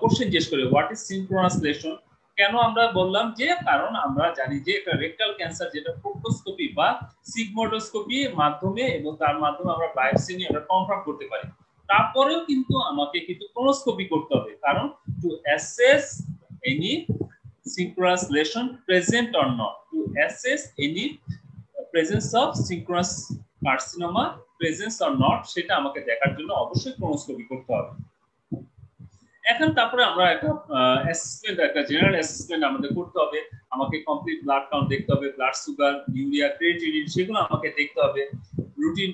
কোশ্চেন জিজ্ঞেস করে হোয়াট ইজ সিনক্রোনাস লেশন। কেন আমরা বললাম যে কারণ আমরা জানি যে একটা রেকটাল ক্যান্সার যেটা প্রোক্টোস্কোপি বা সিগমোডোস্কোপির মাধ্যমে এবং তার মাধ্যমে আমরা বায়োপসি নিয়ে আমরা কনফার্ম করতে পারি। তারপরেও কিন্তু আমাকে কিন্তু কোনোস্কোপি করতে হবে, কারণ to assess any synchronous lesion present or not, to assess any presence of synchronous carcinoma presence or not সেটা আমাকে দেখার জন্য অবশ্যই কোনোস্কোপি করতে হবে। এখন তারপরে আমরা একটা অ্যাসেসমেন্ট, একটা জেনারেল অ্যাসেসমেন্ট আমাদের করতে হবে। আমাকে কমপ্লিট ব্লাড কাউন্ট দেখতে হবে, ব্লাড সুগার, ইউরিয়া, ক্রিয়েটিনিন সেগুলো আমাকে দেখতে হবে। Routine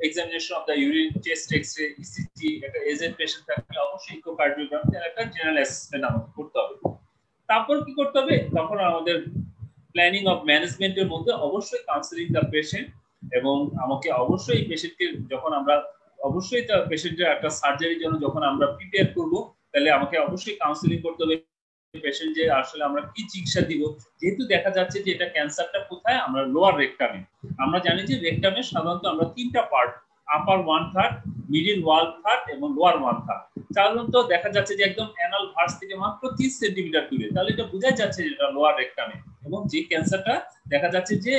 examination of the urine, chest X-ray, ECG, একটা এজেড পেশেন্ট থাকলে অবশ্যই ইকোকার্ডিওগ্রাম, একটা জেনারেল অ্যাসেসমেন্ট আমাকে করতে হবে। তারপর কি করতে হবে, তখন আমাদের প্ল্যানিং অফ ম্যানেজমেন্টের মধ্যে অবশ্যই কাউন্সেলিং দা পেশেন্ট, এবং আমাকে অবশ্যই পেশেন্টকে যখন আমরা অবশ্যই পেশেন্টের একটা সার্জারির জন্য যখন আমরা প্রিপেয়ার করব, তাহলে আমাকে অবশ্যই কাউন্সেলিং করতে হবে পেশেন্ট যে আসলে আমরা কি চিকিৎসা দিব। যেহেতু দেখা যাচ্ছে যে এটা ক্যান্সারটা কোথায়, আমরা লোয়ার রেকটামে। আমরা জানি যে রেকটামে সাধারণত আমরা তিনটা পার্ট, আপার 1/3, মিডল 1/3 এবং লোয়ার 1/3। সাধারণত দেখা যাচ্ছে যে একদম অ্যানাল ভার্স থেকে মাত্র 30 সেন্টিমিটার দূরে, তাহলে এটা বোঝা যাচ্ছে যে এটা লোয়ার রেকটামে। এবং যে ক্যান্সারটা দেখা যাচ্ছে যে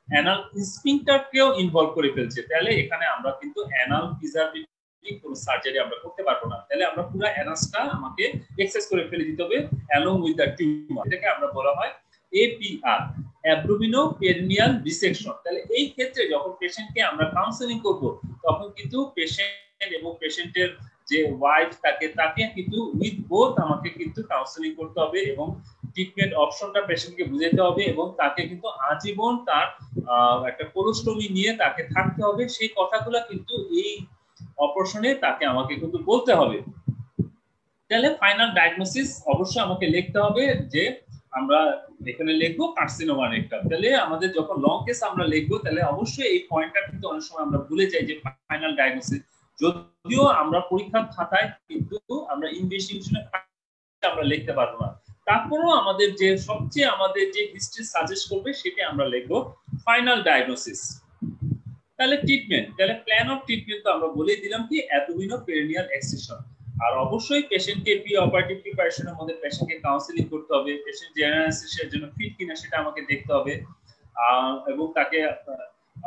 অ্যানাল স্ফিংক্টারকেও ইনভলভ করে ফেলছে, তাহলে এখানে আমরা কিন্তু অ্যানাল প্রিজারভেটিভ কোনো সার্জারি আমরা করতে পারবো না। তাহলে আমরা পুরো অ্যানাসটা আমাকে এক্সেস করে ফেলে দিতে হবে অ্যালং উইথ দ্য টিউমার। এটাকে আমরা বলা হয় এপিআর, অ্যাবডোমিনোপেরিনিয়াল ডিসেকশন। তাহলে এই ক্ষেত্রে যখন পেশেন্টকে আমরা কাউন্সেলিং করব, তখন কিন্তু পেশেন্ট এবং পেশেন্টের যে ওয়াইফ তাকে কিন্তু উইথ বোথ আমাকে কিন্তু কাউন্সেলিং করতে হবে এবং ট্রিটমেন্ট অপশনটা পেশেন্টকে বুঝাতে হবে, এবং তাকে কিন্তু আজীবন তার একটা কোলোস্টোমি নিয়ে তাকে থাকতে হবে। সেই কথাগুলো কিন্তু এই অপারেশনে তাকে আমাকে কিন্তু বলতে হবে। তাহলে ফাইনাল ডায়াগনোসিস অবশ্যই আমাকে লিখতে হবে যে আমরা এখানে লিখবো কার্সিনোমা রেকটাম। তাহলে আমাদের যখন লং কেস আমরা লিখবো, তাহলে অবশ্যই এই পয়েন্টটা কিন্তু অনেক সময় আমরা ভুলে যাই যে ফাইনাল ডায়াগনোসিস, যদিও আমরা পরীক্ষার খাতায় কিন্তু আমরা ইনভেস্টিগেশনে আমরা লিখতে পারবো না, তারপরেও আমাদের যে সবচেয়ে আমাদের যে হিস্ট্রি সাজেস্ট করবে সেটা আমরা লিখবো ফাইনাল ডায়াগনোসিস। তাহলে ট্রিটমেন্ট, তাহলে প্ল্যান অফ ট্রিটমেন্ট তো আমরা বলেই দিলাম কি অ্যাবডোমিনোপেরিনিয়াল এক্সিশন। আর অবশ্যই পেশেন্টকে প্রি অপারেটিভ প্রিপারেশনের মধ্যে পেশেন্টকে কাউন্সেলিং করতে হবে, পেশেন্ট জেনারেল অ্যানেস্থেসিয়ার জন্য ফিট কিনা সেটা আমাকে দেখতে হবে, এবং তাকে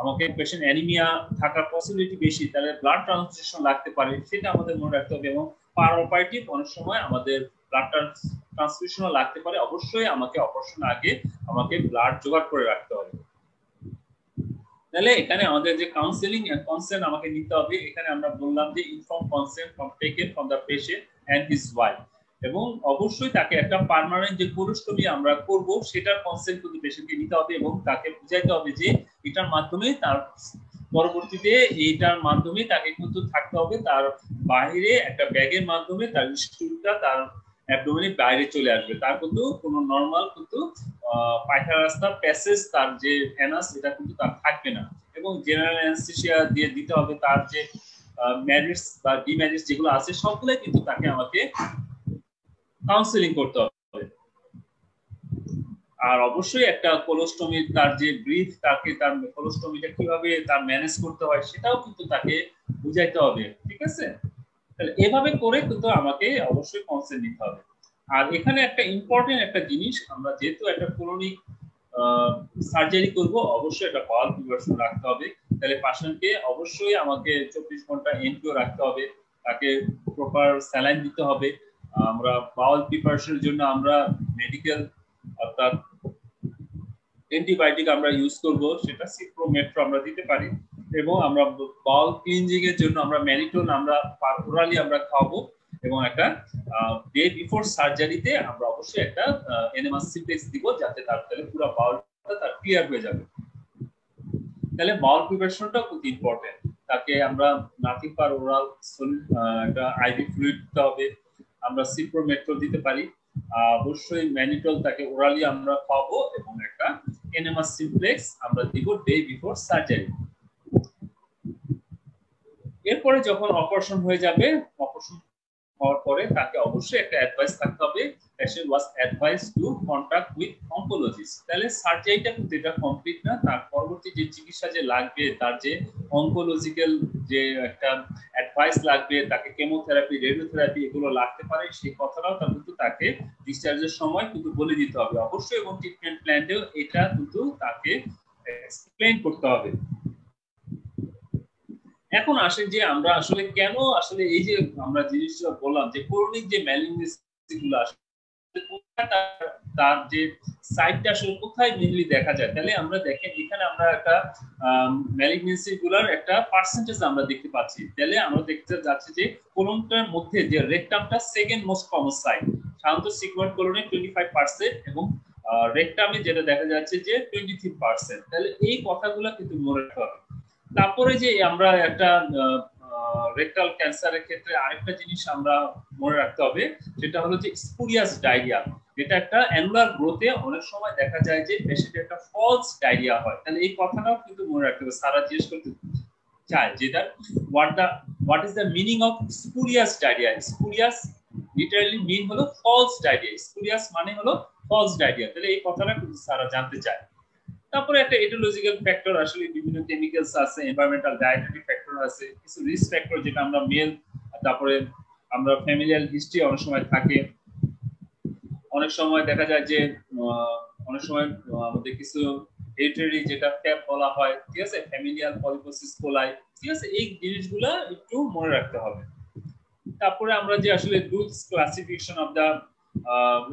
আমাকে পেশেন্ট অ্যানিমিয়া থাকার পসিবিলিটি বেশি, তাহলে ব্লাড ট্রান্সফিউশন লাগতে পারে সেটা আমাদের মনে রাখতে হবে, এবং পার অপারেটিভ অনেক সময় আমাদের ব্লাড ট্রান্সফিউশনও লাগতে পারে। অবশ্যই আমাকে অপারেশন আগে আমাকে ব্লাড জোগাড় করে রাখতে হবে। তাহলে এখানে আমাদের যে কাউন্সেলিং কনসেন্ট আমাকে নিতে হবে, এখানে আমরা বললাম যে inform consent from taken from the patient and his wife, এবং অবশ্যই তাকে একটা পার্মানেন্ট যে কোলোস্টোমি আমরা করব সেটার কনসেন্ট কিন্তু পেশেন্টকে নিতে হবে, এবং তাকে বুঝাইতে হবে যে এটার মাধ্যমে তার পরবর্তীতে এইটার মাধ্যমে তাকে কিন্তু থাকতে হবে তার বাইরে একটা ব্যাগের মাধ্যমে তার স্টুলটা তার অ্যাবডোমেনের বাইরে চলে আসবে, তার কিন্তু কোনো নরমাল কিন্তু পায়খানা রাস্তা প্যাসেজ তার যে অ্যানাস এটা কিন্তু তার থাকবে না, এবং জেনারেল অ্যানেস্থেসিয়া দিয়ে দিতে হবে। তার যে ম্যারিটস বা ডিম্যারিটস যেগুলো আছে সবগুলাই কিন্তু তাকে আমাকে কাউন্সেলিং করতে হবে। আর অবশ্যই একটা কোলোস্টোমি তার যে ব্রিথ, তাকে তার কোলোস্টোমিটা কিভাবে তার ম্যানেজ করতে হয় সেটাও কিন্তু তাকে বুঝাইতে হবে, ঠিক আছে। তাহলে এভাবে করে কিন্তু আমাকে অবশ্যই কনসেন্ট নিতে হবে। আর এখানে একটা ইম্পর্টেন্ট একটা জিনিস, আমরা যেহেতু একটা ক্রনিক সার্জারি করব, অবশ্যই একটা বাউল প্রিপারেশন রাখতে হবে। তাহলে পেশেন্টকে অবশ্যই আমাকে 24 ঘন্টা এনকিউ রাখতে হবে, তাকে প্রপার স্যালাইন দিতে হবে। আমরা বাউল প্রিপারেশনের জন্য আমরা মেডিকেল অর্থাৎ অ্যান্টিবায়োটিক আমরা ইউজ করব, সেটা সিপ্রোমেট্রো আমরা দিতে পারি, এবং আমরা বাউল ক্লিনজিং এর জন্য আমরা ম্যানিটোন আমরা ওরালি আমরা খাওয়াবো, এবং একটা ডে বিফোর সার্জারিতে আমরা অবশ্যই একটা এনএমা সিমপ্লেক্স দিব, যাতে তার তাহলে পুরো বাউলটা তার ক্লিয়ার হয়ে যাবে। তাহলে বাউল প্রিপারেশনটা খুব ইম্পর্টেন্ট। তাকে আমরা নাথিং পার ওরাল একটা আইভি ফ্লুইড দিতে হবে, আমরা সিপ্রোমেট্রো দিতে পারি, অবশ্যই ম্যানিটল তাকে ওরালি আমরা খাওয়াবো, এবং একটা এনেমা সিমপ্লেক্স আমরা দিব ডে বিফোর সার্জারি। এরপরে যখন অপারেশন হয়ে যাবে, অপারেশন হওয়ার পরে তাকে অবশ্যই একটা অ্যাডভাইস থাকতে হবে, patient was advised two contact with oncologist. তাহলে সার্জারিটা কিন্তু এটা কমপ্লিট না, তার পরবর্তী যে চিকিৎসা যে লাগবে, তার যে অনকোলজিক্যাল যে একটা অ্যাডভাইস লাগবে, তাকে কেমোথেরাপি, রেডিওথেরাপি এগুলো লাগতে পারে, সেই কথাটাও কিন্তু তাকে ডিসচার্জের সময় কিন্তু বলে দিতে হবে অবশ্যই, এবং ট্রিটমেন্ট প্ল্যানেও এটা কিন্তু তাকে এক্সপ্লেইন করতে হবে। এখন আসেন যে আমরা আসলে কেন আসলে এই যে আমরা জিনিসটা বললাম যে ক্রনিক যে ম্যালিগনেন্সি গুলো আসলে তার যে সাইটটা আসলে কোথায় মেইনলি দেখা যায়, তাহলে আমরা দেখেন এখানে আমরা একটা ম্যালিগনেন্সি গুলার একটা পার্সেন্টেজ আমরা দেখতে পাচ্ছি। তাহলে আমরা দেখতে যাচ্ছি যে কোলনটার মধ্যে যে রেকটামটা সেকেন্ড মোস্ট কমন সাইট, সাধারণত সিগময়েড কোলনে 25% এবং রেকটামে যেটা দেখা যাচ্ছে যে 23%। তাহলে এই কথাগুলো কিন্তু মনে রাখতে হবে। তারপরে যে আমরা একটা রেকটাল ক্যান্সারের ক্ষেত্রে আরেকটা জিনিস আমরা মনে রাখতে হবে, সেটা হলো যে স্পুরিয়াস ডায়রিয়া, যেটা একটা অ্যানুলার গ্রোথে অনেক সময় দেখা যায় যে পেশেন্টের একটা ফলস ডায়রিয়া হয়। তাহলে এই কথাটাও কিন্তু মনে রাখতে হবে। সারা জিজ্ঞেস করতে চায় যেটা what is the meaning of spurious diarrhoea. Spurious literally mean হলো ফলস ডায়রিয়া, স্পুরিয়াস মানে হলো ফলস ডায়রিয়া। তাহলে এই কথাটা কিন্তু সারা জানতে চায়। তারপরে একটা এটিওলজিক্যাল ফ্যাক্টর, আসলে বিভিন্ন কেমিক্যালস আছে, এনভায়রনমেন্টাল ডায়েটারি ফ্যাক্টর আছে, কিছু রিস্ক ফ্যাক্টর যেটা আমরা মেল, তারপরে আমরা ফ্যামিলিয়াল হিস্ট্রি অনেক সময় থাকে, অনেক সময় দেখা যায় যে অনেক সময় আমাদের কিছু হেরিডিটারি যেটা ফ্যাপ বলা হয়, ঠিক আছে, ফ্যামিলিয়াল পলিপোসিস কোলাই, ঠিক আছে, এই জিনিসগুলো একটু মনে রাখতে হবে। তারপরে আমরা যে আসলে Dukes classification of the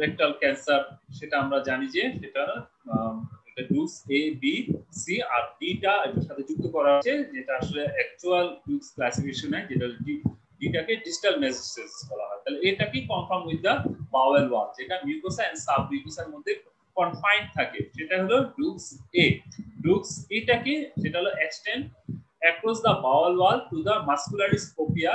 rectal cancer, সেটা আমরা জানি যে সেটা ডুলস এ বি সি আর ডিটা এর সাথে যুক্ত করা হচ্ছে, যেটা আসলে অ্যাকচুয়াল ডুলস ক্লাসিফিকেশনে যেটা ডিটাকে ডিস্টাল মেটাস্টেসিস বলা হয়। তাহলে এটা কি কনফার্ম উইথ দা বাওয়েল ওয়াল, যেটা মিউকোসা এন্ড সাব মিউকোসার মধ্যে কনফাইন্ড থাকে, সেটা হলো ডুলস এ। ডুলস এটা কি, সেটা হলো extend across the bowel wall to the মাসকুলারি স্কোপিয়া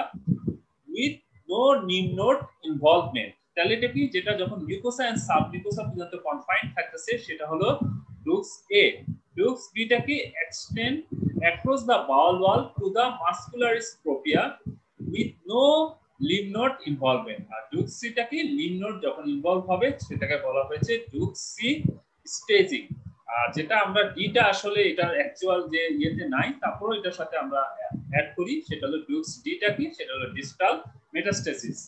with no নিম নোড ইনভলভমেন্ট। তাহলে এটা কি, যেটা যখন মিউকোসা এন্ড সাব মিউকোসা পর্যন্ত কনফাইন্ড থাকতেছে, সেটা হলো ডুলস এ। ডুলস বি টা কি, extend across the bowel wall to the মাসকুলারি স্কোপিয়া with no lymph node involvement. R Dulles C টা কি, লিম নোড যখন ইনভলভ হবে সেটাকে বলা হয়েছে ডুলস সি স্টেজিং। আর যেটা আমরা ডিটা আসলে এটার অ্যাকচুয়াল যে ইয়েতে নাই, তারপর এটার সাথে আমরা অ্যাড করি, সেটা হলো ডুলস ডিটা কি, সেটা হলো ডিস্টাল মেটাস্টেসিস।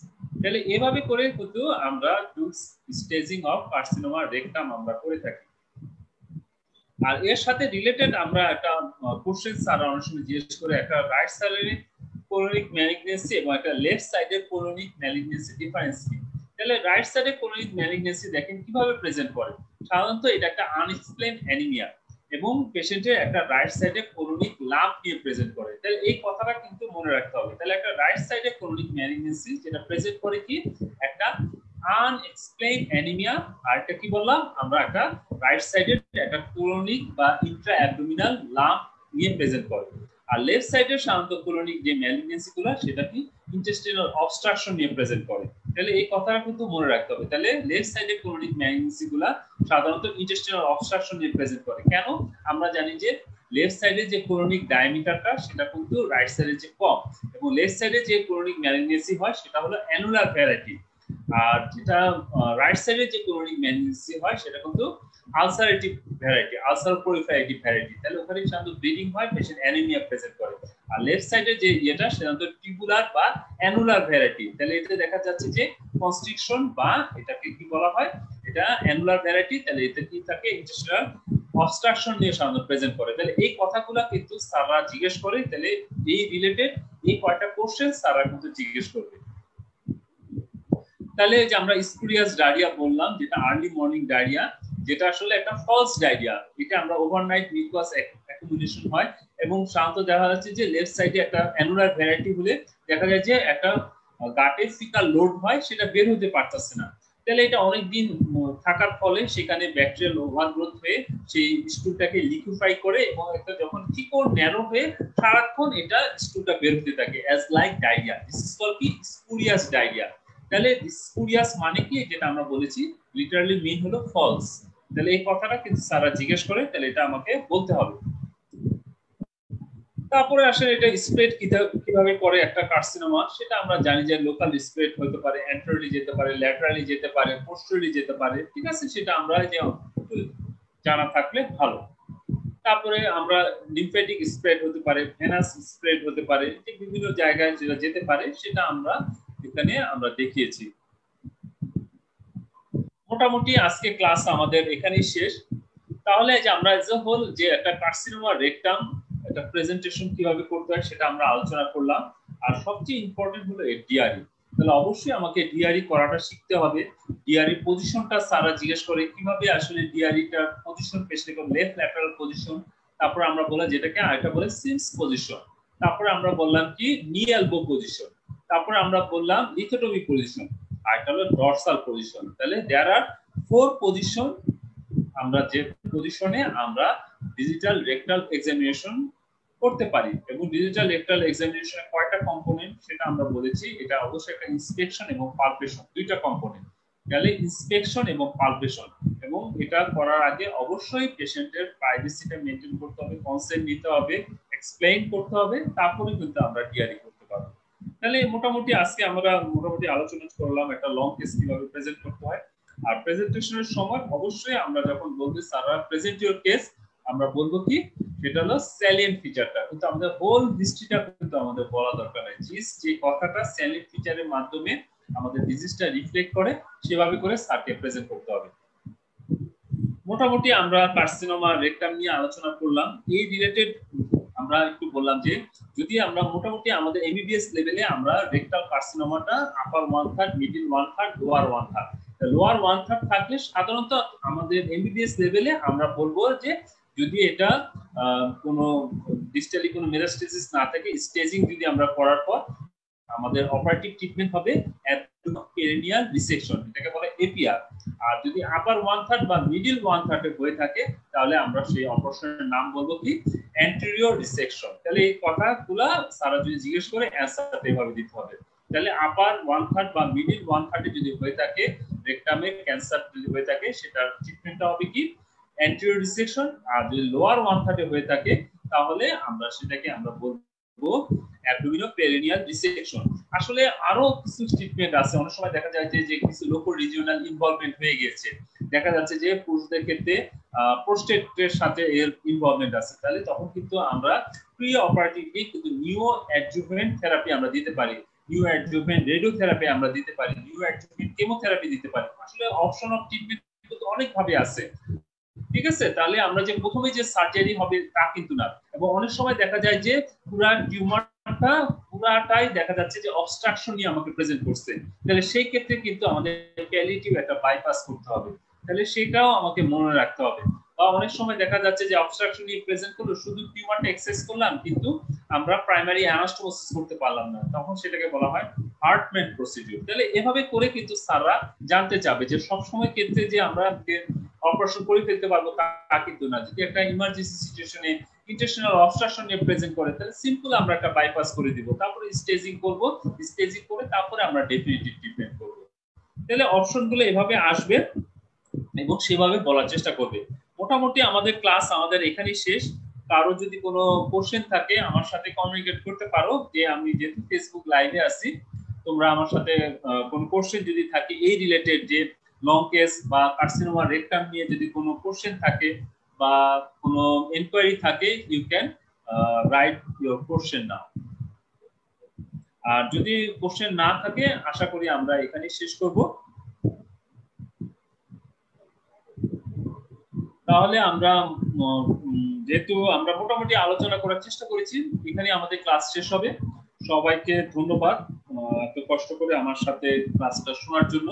তাহলে এভাবে করে কিন্তু আমরা Dulles staging of carcinoma rectum আমরা করে থাকি। আর এর সাথে রিলেটেড আমরা একটা কোশ্চেন স্যার অনেক সময় জিজ্ঞেস করে, একটা রাইট সাইডের কোলনিক ম্যালিগনেন্সি এবং একটা লেফট সাইডের কোলনিক ম্যালিগনেন্সি ডিফারেন্স কি। তাহলে রাইট সাইডের কোলনিক ম্যালিগনেন্সি দেখেন কিভাবে প্রেজেন্ট করে। সাধারণত এটা একটা আনএক্সপ্লেইন অ্যানিমিয়া এবং পেশেন্টের একটা রাইট সাইডে কোলনিক লাম্প নিয়ে প্রেজেন্ট করে। তাহলে এই কথাটা কিন্তু মনে রাখতে হবে। তাহলে একটা রাইট সাইডে কোলনিক ম্যালিগনেন্সি যেটা প্রেজেন্ট করে কি, একটা আনএক্সপ্লেইন অ্যানিমিয়া, আর এটা কি বললাম আমরা, একটা রাইট সাইডের একটা কোলনিক বা ইন্ট্রা অ্যাবডোমিনাল লাম্প নিয়ে প্রেজেন্ট করে। আর লেফট সাইডের সাধারণত কোলনিক যে ম্যালিগনেন্সি গুলো, সেটা কি ইন্টেস্টিনাল অবস্ট্রাকশন নিয়ে প্রেজেন্ট করে। তাহলে এই কথাটা কিন্তু মনে রাখতে হবে। তাহলে লেফট সাইডে কোলনিক ম্যালিগনেন্সি গুলা সাধারণত ইন্টেস্টিনাল অবস্ট্রাকশন নিয়ে প্রেজেন্ট করে। কেন? আমরা জানি যে লেফট সাইডে যে কোলনিক ডায়ামিটারটা সেটা কিন্তু রাইট সাইডে যে কম, এবং লেফট সাইডে যে কোলনিক ম্যালিগনেন্সি হয় সেটা হলো অ্যানুলার ভ্যারাইটি, আর যেটা রাইট সাইডে যে কোলনিক ম্যালিগনেন্সি হয় সেটা কিন্তু ulcerative variety, ulcer proliferative variety. তাহলে ওখানে সাধারণত ব্লিডিং হয়, পেশেন্ট অ্যানিমিয়া প্রেজেন্ট করে। আর লেফট সাইডে যে এটা সাধারণত টিউবুলার বা অ্যানুলার ভ্যারাইটি। তাহলে এতে দেখা যাচ্ছে যে কনস্ট্রিকশন বা এটাকে কি বলা হয়, এটা অ্যানুলার ভ্যারাইটি। তাহলে এতে কি থাকে, ইন্টেস্টিনাল অবস্ট্রাকশন নিয়ে সাধারণত প্রেজেন্ট করে। তাহলে এই কথাগুলো কিন্তু স্যাররা জিজ্ঞেস করে। তাহলে এই রিলেটেড এই কয়টা কোশ্চেন স্যাররা কিন্তু জিজ্ঞেস করবে। তাহলে যে আমরা স্পুরিয়াস ডায়রিয়া বললাম, যেটা আর্লি মর্নিং ডায়রিয়া, যেটা আসলে একটা ফলস ডায়রিয়া। এটা আমরা ওভারনাইট মিউকাস অ্যাকুমুলেশন হয়, এবং সাধারণত দেখা যাচ্ছে যে লেফট সাইডে একটা অ্যানুলার ভ্যারাইটি হলে দেখা যায় যে একটা গাটে ফিকাল লোড হয়, সেটা বের হতে পারতেছে না। তাহলে এটা অনেকদিন থাকার ফলে সেখানে ব্যাকটেরিয়াল ওভারগ্রোথ হয়ে সেই স্টুলটাকে লিকুইফাই করে, এবং একটা যখন চিকন ন্যারো হয়ে সারাক্ষণ এটা স্টুলটা বের হতে থাকে as like diarrhoea. This is called কি, স্পুরিয়াস ডায়রিয়া। তাহলে স্পুরিয়াস মানে কি, যেটা আমরা বলেছি লিটারালি মিন হলো ফলস। তাহলে এই কথাটা কিন্তু স্যাররা জিজ্ঞেস করে, তাহলে এটা আমাকে বলতে হবে। তারপরে আসলে এটা স্প্রেড কিভাবে করে একটা কার্সিনোমা, সেটা আমরা জানি যে লোকাল স্প্রেড হতে পারে, অ্যান্টেরিয়রলি যেতে পারে, ল্যাটারালি যেতে পারে, পোস্টারলি যেতে পারে, ঠিক আছে, সেটা আমরা যে জানা থাকলে ভালো। তারপরে আমরা লিম্ফ্যাটিক স্প্রেড হতে পারে, ভেনাস স্প্রেড হতে পারে, যে বিভিন্ন জায়গায় যেটা যেতে পারে সেটা আমরা এখানে আমরা দেখিয়েছি। মোটামুটি আজকে ক্লাস আমাদের এখানেই শেষ। তাহলে যে আমরা এজ এ হোল যে একটা কার্সিনোমা রেকটাম একটা প্রেজেন্টেশন কিভাবে করতে হয় সেটা আমরা আলোচনা করলাম। আর সবচেয়ে ইম্পর্টেন্ট হলো ডিআরই। তাহলে অবশ্যই আমাকে ডিআরই করাটা শিখতে হবে। ডিআরই পজিশনটা সারা জিজ্ঞেস করে কিভাবে আসলে ডিআরইটার পজিশন পেশে লেফট ল্যাটারাল পজিশন, তারপর আমরা বললাম যেটাকে আরেকটা বলে সিমস পজিশন, তারপরে আমরা বললাম কি নি এলবো পজিশন, তারপরে আমরা বললাম লিথোটমি পজিশন, আরেকটা হলো ডরসাল পজিশন। তাহলে দেয়ার আর 4 পজিশন আমরা যে পজিশনে আমরা ডিজিটাল রেকটাল এক্সামিনেশন করতে পারি। এবং ডিজিটাল রেকটাল এক্সামিনেশনে কয়টা কম্পোনেন্ট সেটা আমরা বলেছি, এটা অবশ্যই একটা ইন্সপেকশন এবং পালপেশন, দুইটা কম্পোনেন্ট। তাহলে ইন্সপেকশন এবং পালপেশন, এবং এটা করার আগে অবশ্যই পেশেন্টের প্রাইভেসিটা মেইনটেইন করতে হবে, কনসেন্ট নিতে হবে, এক্সপ্লেইন করতে হবে, তারপরে কিন্তু আমরা ডিআরই করতে পারবো। তাহলে মোটামুটি আজকে আমরা মোটামুটি আলোচনা করলাম একটা লং কেস কিভাবে প্রেজেন্ট করতে হয়। আর প্রেজেন্টেশনের সময় অবশ্যই আমরা যখন বলবো স্যাররা প্রেজেন্ট ইওর কেস, আমরা বলবো কি সেটা হলো স্যালিয়েন্ট ফিচারটা, কিন্তু আমাদের হোল হিস্ট্রিটা কিন্তু আমাদের বলা দরকার নাই। যে কথাটা স্যালিয়েন্ট ফিচারের মাধ্যমে আমাদের ডিজিজটা রিফ্লেক্ট করে সেভাবে করে স্যারকে প্রেজেন্ট করতে হবে। মোটামুটি আমরা কার্সিনোমা রেকটাম নিয়ে আলোচনা করলাম। এই রিলেটেড আমরা একটু বললাম যে যদি আমরা মোটামুটি আমাদের এমবিবিএস লেভেলে আমরা রেকটাল কার্সিনোমাটা আপার 1/3, মিডল 1/3, লোয়ার 1/3, লোয়ার 1/3 থাকলে সাধারণত আমাদের এমবিবিএস লেভেলে আমরা বলবো যে যদি এটা কোনো ডিস্টালি কোনো মেটাস্টেসিস না থাকে, স্টেজিং যদি আমরা করার পর আমাদের অপারেটিভ ট্রিটমেন্ট হবে পেরিনিয়াল রিসেকশন, এটাকে বলে এপিআর। আর যদি আপার 1/3 বা মিডল 1/3 হয়ে থাকে তাহলে আমরা সেই অপারেশনের নাম বলবো কি অ্যান্টেরিয়র রিসেকশন। তাহলে এই কথাগুলো সারা যদি জিজ্ঞেস করে অ্যানসারটা এইভাবে দিতে হবে। তাহলে আপার 1/3 বা মিডল 1/3 যদি হয়ে থাকে, রেকটামে ক্যান্সার যদি হয়ে থাকে, সেটার ট্রিটমেন্টটা হবে কি অ্যান্টেরিয়র রিসেকশন। আর যদি লোয়ার 1/3 হয়ে থাকে তাহলে আমরা সেটাকে আমরা বলবো অ্যাবডোমিনোপেরিনিয়াল রিসেকশন। আসলে আরো কিছু ট্রিটমেন্ট আছে, অনেক সময় দেখা যায় যে কিছু লোকাল রিজিওনাল ইনভলভমেন্ট হয়ে গেছে, দেখা যাচ্ছে যে পুরুষদের ক্ষেত্রে প্রোস্টেটের সাথে এর ইনভলভমেন্ট আছে, তাহলে তখন কিন্তু আমরা প্রি অপারেটিভলি কিন্তু নিও অ্যাডজুভেন্ট থেরাপি আমরা দিতে পারি, নিও অ্যাডজুভেন্ট রেডিওথেরাপি আমরা দিতে পারি, নিও অ্যাডজুভেন্ট কেমোথেরাপি দিতে পারি। আসলে অপশন অফ ট্রিটমেন্ট কিন্তু অনেক ভাবে আছে, ঠিক আছে। তাহলে আমরা যে প্রথমে যে সার্জারি হবে তা কিন্তু না, এবং অনেক সময় দেখা যায় যে পুরা টিউমারটা পুরাটাই দেখা যাচ্ছে যে অবস্ট্রাকশন নিয়ে আমাকে প্রেজেন্ট করছে, তাহলে সেই ক্ষেত্রে কিন্তু আমাদের প্যালিয়েটিভ একটা বাইপাস করতে হবে, তাহলে সেটাও আমাকে মনে রাখতে হবে। বা অনেক সময় দেখা যাচ্ছে যে অবস্ট্রাকশন নিয়ে প্রেজেন্ট করলো, শুধু টিউমারটা এক্সেস করলাম কিন্তু আমরা প্রাইমারি অ্যানাস্টোমোসিস করতে পারলাম না, তখন সেটাকে বলা হয় হার্টম্যান প্রসিডিউর। তাহলে এভাবে করে কিন্তু স্যাররা জানতে চাবে যে সবসময় ক্ষেত্রে যে আমরা অপারেশন করে ফেলতে পারবো তা কিন্তু না। যদি একটা ইমার্জেন্সি সিচুয়েশনে ইন্টেস্টিনাল অবস্ট্রাকশন নিয়ে প্রেজেন্ট করে তাহলে সিম্পল আমরা একটা বাইপাস করে দিব, তারপরে স্টেজিং করব, স্টেজিং করে তারপরে আমরা ডেফিনিটিভ ট্রিটমেন্ট করব। তাহলে অপশনগুলো এভাবে আসবে এবং সেভাবে বলার চেষ্টা করবে। মোটামুটি আমাদের ক্লাস আমাদের এখানেই শেষ। কারো যদি কোনো কোশ্চেন থাকে আমার সাথে কমিউনিকেট করতে পারো, যে আমি যেহেতু ফেসবুক লাইভে আছি, তোমরা আমার সাথে কোনো কোশ্চেন যদি থাকে এই রিলেটেড যে লং কেস বা কার্সিনোমা রেকটাম নিয়ে যদি কোনো কোশ্চেন থাকে বা কোনো এনকোয়ারি থাকে, you can write your question now. আর যদি কোশ্চেন না থাকে আশা করি আমরা এখানে শেষ করব। তাহলে আমরা যেহেতু আমরা মোটামুটি আলোচনা করার চেষ্টা করেছি, এখানে আমাদের ক্লাস শেষ হবে। সবাইকে ধন্যবাদ এত কষ্ট করে আমার সাথে ক্লাসটা শোনার জন্য।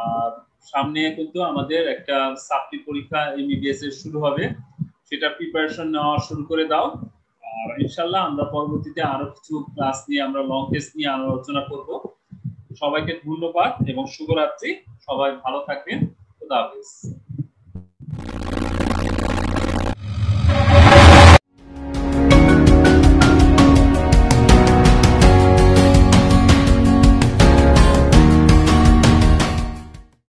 আর সামনে কিন্তু আমাদের একটা সাপ্লি পরীক্ষা এমবিবিএস এর শুরু হবে, সেটা প্রিপারেশন নেওয়া শুরু করে দাও। আর ইনশাআল্লাহ আমরা পরবর্তীতে আরো কিছু ক্লাস নিয়ে আমরা লং টেস্ট নিয়ে আলোচনা করব। সবাইকে ধন্যবাদ এবং শুভরাত্রি, সবাই ভালো থাকবেন, খোদা হাফেজ।